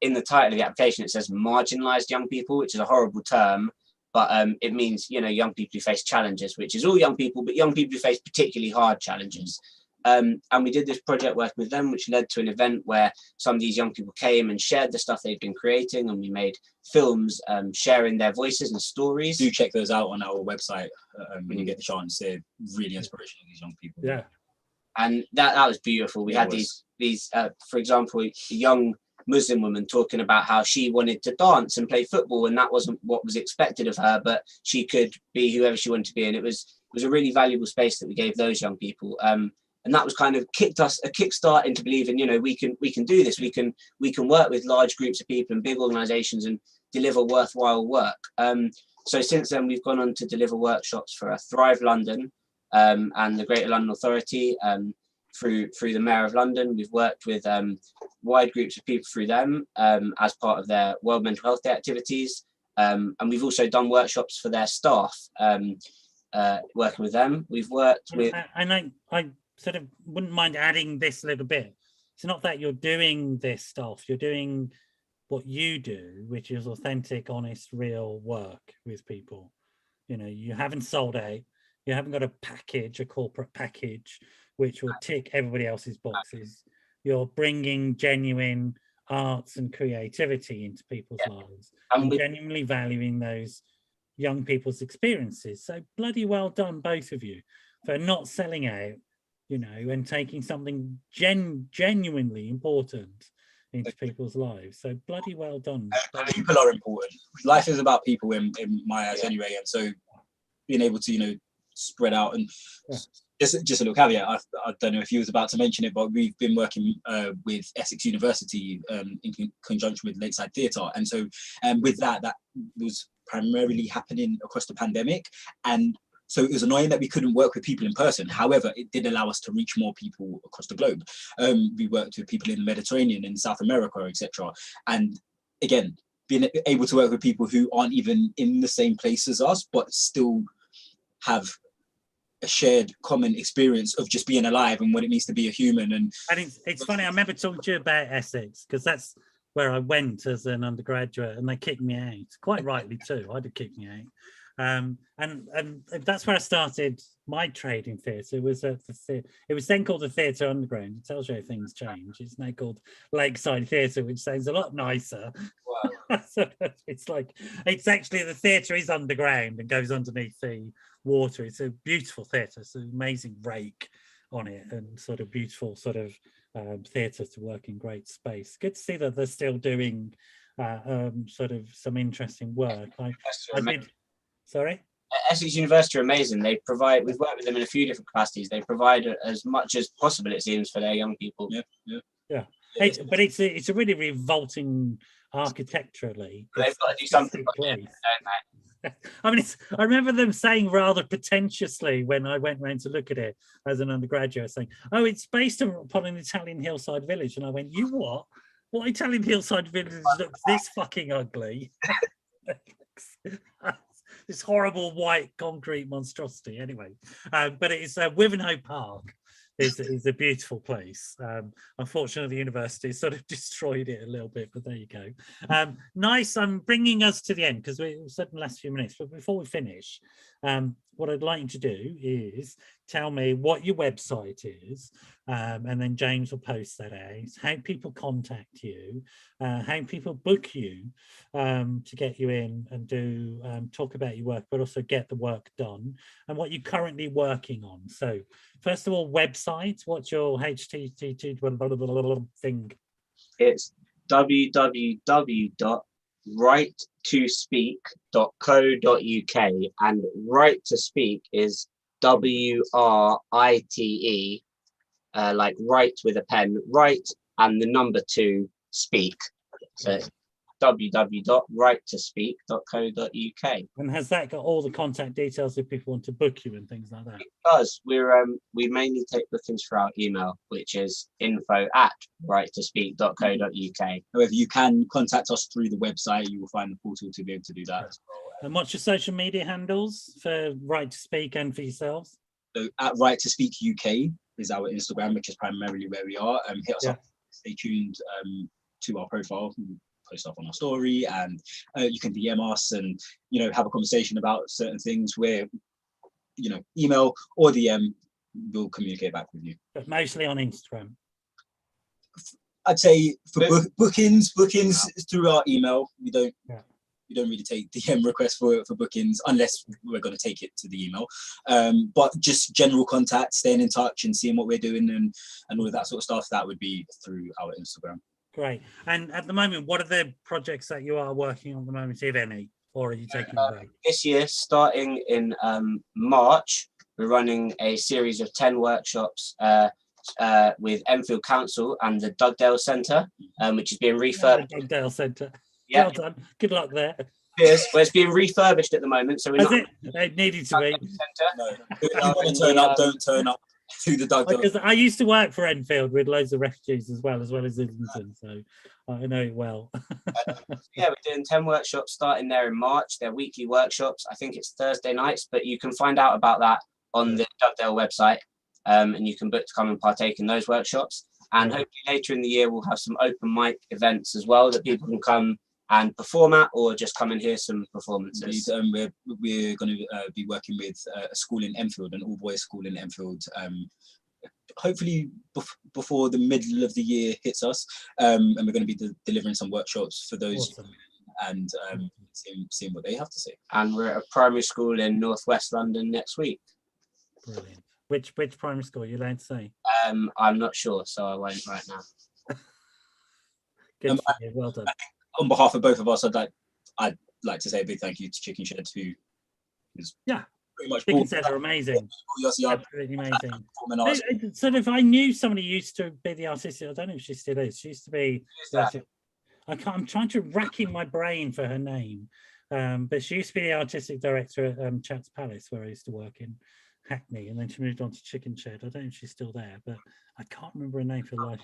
in the title of the application, it says marginalised young people, which is a horrible term, but it means, you know, young people who face challenges, which is all young people, but young people who face particularly hard challenges. And we did this project working with them, which led to an event where some of these young people came and shared the stuff they'd been creating, and we made films sharing their voices and stories. Do check those out on our website when you get the chance. They're really inspirational, these young people. Yeah. And that was beautiful. We had these for example, a young Muslim woman talking about how she wanted to dance and play football, and that wasn't what was expected of her, but she could be whoever she wanted to be. And it was a really valuable space that we gave those young people. And that was kind of kicked us a kickstart into believing, you know, we can do this. We can work with large groups of people and big organisations and deliver worthwhile work. So since then, we've gone on to deliver workshops for Thrive London and the Greater London Authority through the Mayor of London. We've worked with wide groups of people through them as part of their World Mental Health Day activities. And we've also done workshops for their staff, working with them. We've worked with... And I sort of wouldn't mind adding this a little bit. It's not that you're doing this stuff, you're doing what you do, which is authentic, honest, real work with people. You know, you haven't sold out, you haven't got a package, a corporate package, which will tick everybody else's boxes. You're bringing genuine arts and creativity into people's lives and genuinely valuing those young people's experiences. So bloody well done, both of you, for not selling out, you know, and taking something genuinely important into people's lives. So bloody well done. People are important. Life is about people in my eyes anyway. And so being able to, you know, spread out and just a little caveat, I don't know if you was about to mention it, but we've been working with Essex University in conjunction with Lakeside Theatre. And so with that was primarily happening across the pandemic. And so it was annoying that we couldn't work with people in person. However, it did allow us to reach more people across the globe. We worked with people in the Mediterranean, in South America, etc. And again, being able to work with people who aren't even in the same place as us, but still have a shared common experience of just being alive and what it means to be a human. And it's funny, I remember talking to you about Essex, because that's where I went as an undergraduate, and they kicked me out, quite rightly too. I did kick me out. And that's where I started my trade in theatre. It was it was then called the Theatre Underground. It tells you how things change. It's now called Lakeside Theatre, which sounds a lot nicer. Wow. So it's actually, the theatre is underground and goes underneath the water. It's a beautiful theatre. It's an amazing rake on it, and sort of beautiful sort of theatre to work in great space. Good to see that they're still doing sort of some interesting work. Sorry? Essex University are amazing. We've worked with them in a few different capacities. They provide as much as possible, it seems, for their young people. Yeah. But it's a really revolting architecturally. They've got to do something. I mean, I remember them saying rather pretentiously when I went round to look at it as an undergraduate, saying, "Oh, it's based upon an Italian hillside village." And I went, "You what? What Italian hillside village looks this fucking ugly?" This horrible white concrete monstrosity. Anyway, but it's Wivenhoe Park is a beautiful place. Unfortunately, the university sort of destroyed it a little bit, but there you go. Nice. I'm bringing us to the end because we've said in the last few minutes, but before we finish, what I'd like you to do is tell me what your website is, and then James will post that out, how people contact you, how people book you to get you in and do talk about your work, but also get the work done, and what you're currently working on. So first of all, website, what's your HTTP thing? It's www.writetospeak.co.uk, and right to speak is WRITE, like write with a pen, write and the number 2 speak. So www.righttospeak.co.uk. And has that got all the contact details if people want to book you and things like that? It does. We mainly take bookings for our email, which is info@righttospeak.co.uk. However, you can contact us through the website. You will find the portal to be able to do that as well. And what's your social media handles for Right to Speak and for yourselves? So at Right to Speak UK is our Instagram, which is primarily where we are. Hit us up, stay tuned to our profile. We post stuff on our story, and you can DM us and have a conversation about certain things where email or DM will communicate back with you. But mostly on Instagram. I'd say for bookings through our email. We don't really take DM requests for bookings unless we're going to take it to the email. But just general contact, staying in touch and seeing what we're doing and all of that sort of stuff, that would be through our Instagram. Great. And at the moment, what are the projects that you are working on at the moment, if any, or are you taking a break? This year, starting in March, we're running a series of 10 workshops with Enfield Council and the Dugdale Centre, which is being refurbished. Dugdale Centre. Yeah. Well done. Good luck there. Yes, well, it's being refurbished at the moment, so we're not. It needed to be. No. If you want to turn up, don't turn up to the Dugdale. Because I used to work for Enfield with loads of refugees as well as Islington, so I know it well. Yeah, we're doing 10 workshops starting there in March. They're weekly workshops. I think it's Thursday nights, but you can find out about that on the Dugdale website, and you can book to come and partake in those workshops. And hopefully later in the year, we'll have some open mic events as well that people can come and perform at, or just come and hear some performances. We're going to be working with a school in Enfield, an all-boys school in Enfield, hopefully before the middle of the year hits us, and we're going to be delivering some workshops for those. Awesome. And seeing what they have to say. And we're at a primary school in northwest London next week. Brilliant. Which primary school are you allowed to say? I'm not sure, so I won't right now. Good for you. Well done. On behalf of both of us, I'd like to say a big thank you to Chicken Shed, who is pretty much Chicken Shed are amazing. Yossi, Absolutely amazing. Sort of, I knew somebody used to be the artistic. I don't know if she still is. She used to be. I'm trying to rack in my brain for her name, but she used to be the artistic director at Chats Palace, where I used to work in Hackney, and then she moved on to Chicken Shed. I don't know if she's still there, but I can't remember her name for life.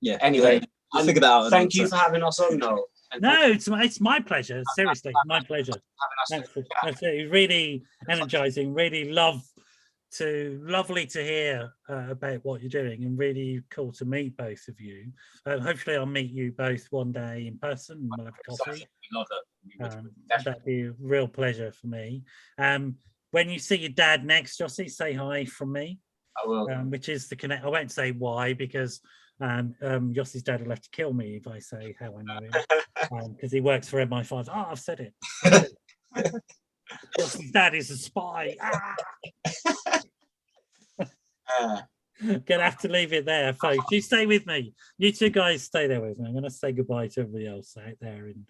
Yeah. Anyway, I'll figure that out. Thank you for having us on, Noel. No, it's my pleasure. Seriously, my pleasure. Absolutely, really energizing. Really lovely to hear about what you're doing, and really cool to meet both of you. Hopefully, I'll meet you both one day in person and we'll have a coffee. That'd be a real pleasure for me. When you see your dad next, Yossi, say hi from me. I will. Which is the connect. I won't say why, because Yossi's dad will have to kill me if I say how I know him, because he works for MI5. Oh, I've said it. Yossi's dad is a spy. Gonna have to leave it there, folks. You stay with me. You two guys stay there with me. I'm gonna say goodbye to everybody else out there in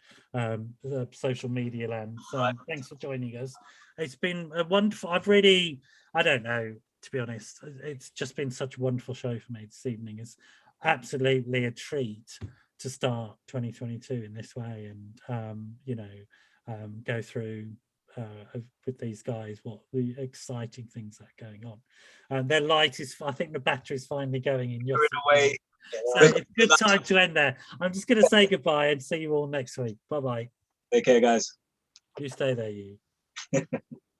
the social media land. So thanks for joining us. It's been a wonderful. I don't know, to be honest. It's just been such a wonderful show for me this evening. It's absolutely a treat to start 2022 in this way, and go through with these guys what the exciting things that are going on. Their light is, I think the battery's finally going in your way. So it's a good time to end there. I'm just going to say goodbye and see you all next week. Bye bye. Take care, guys. You stay there, you.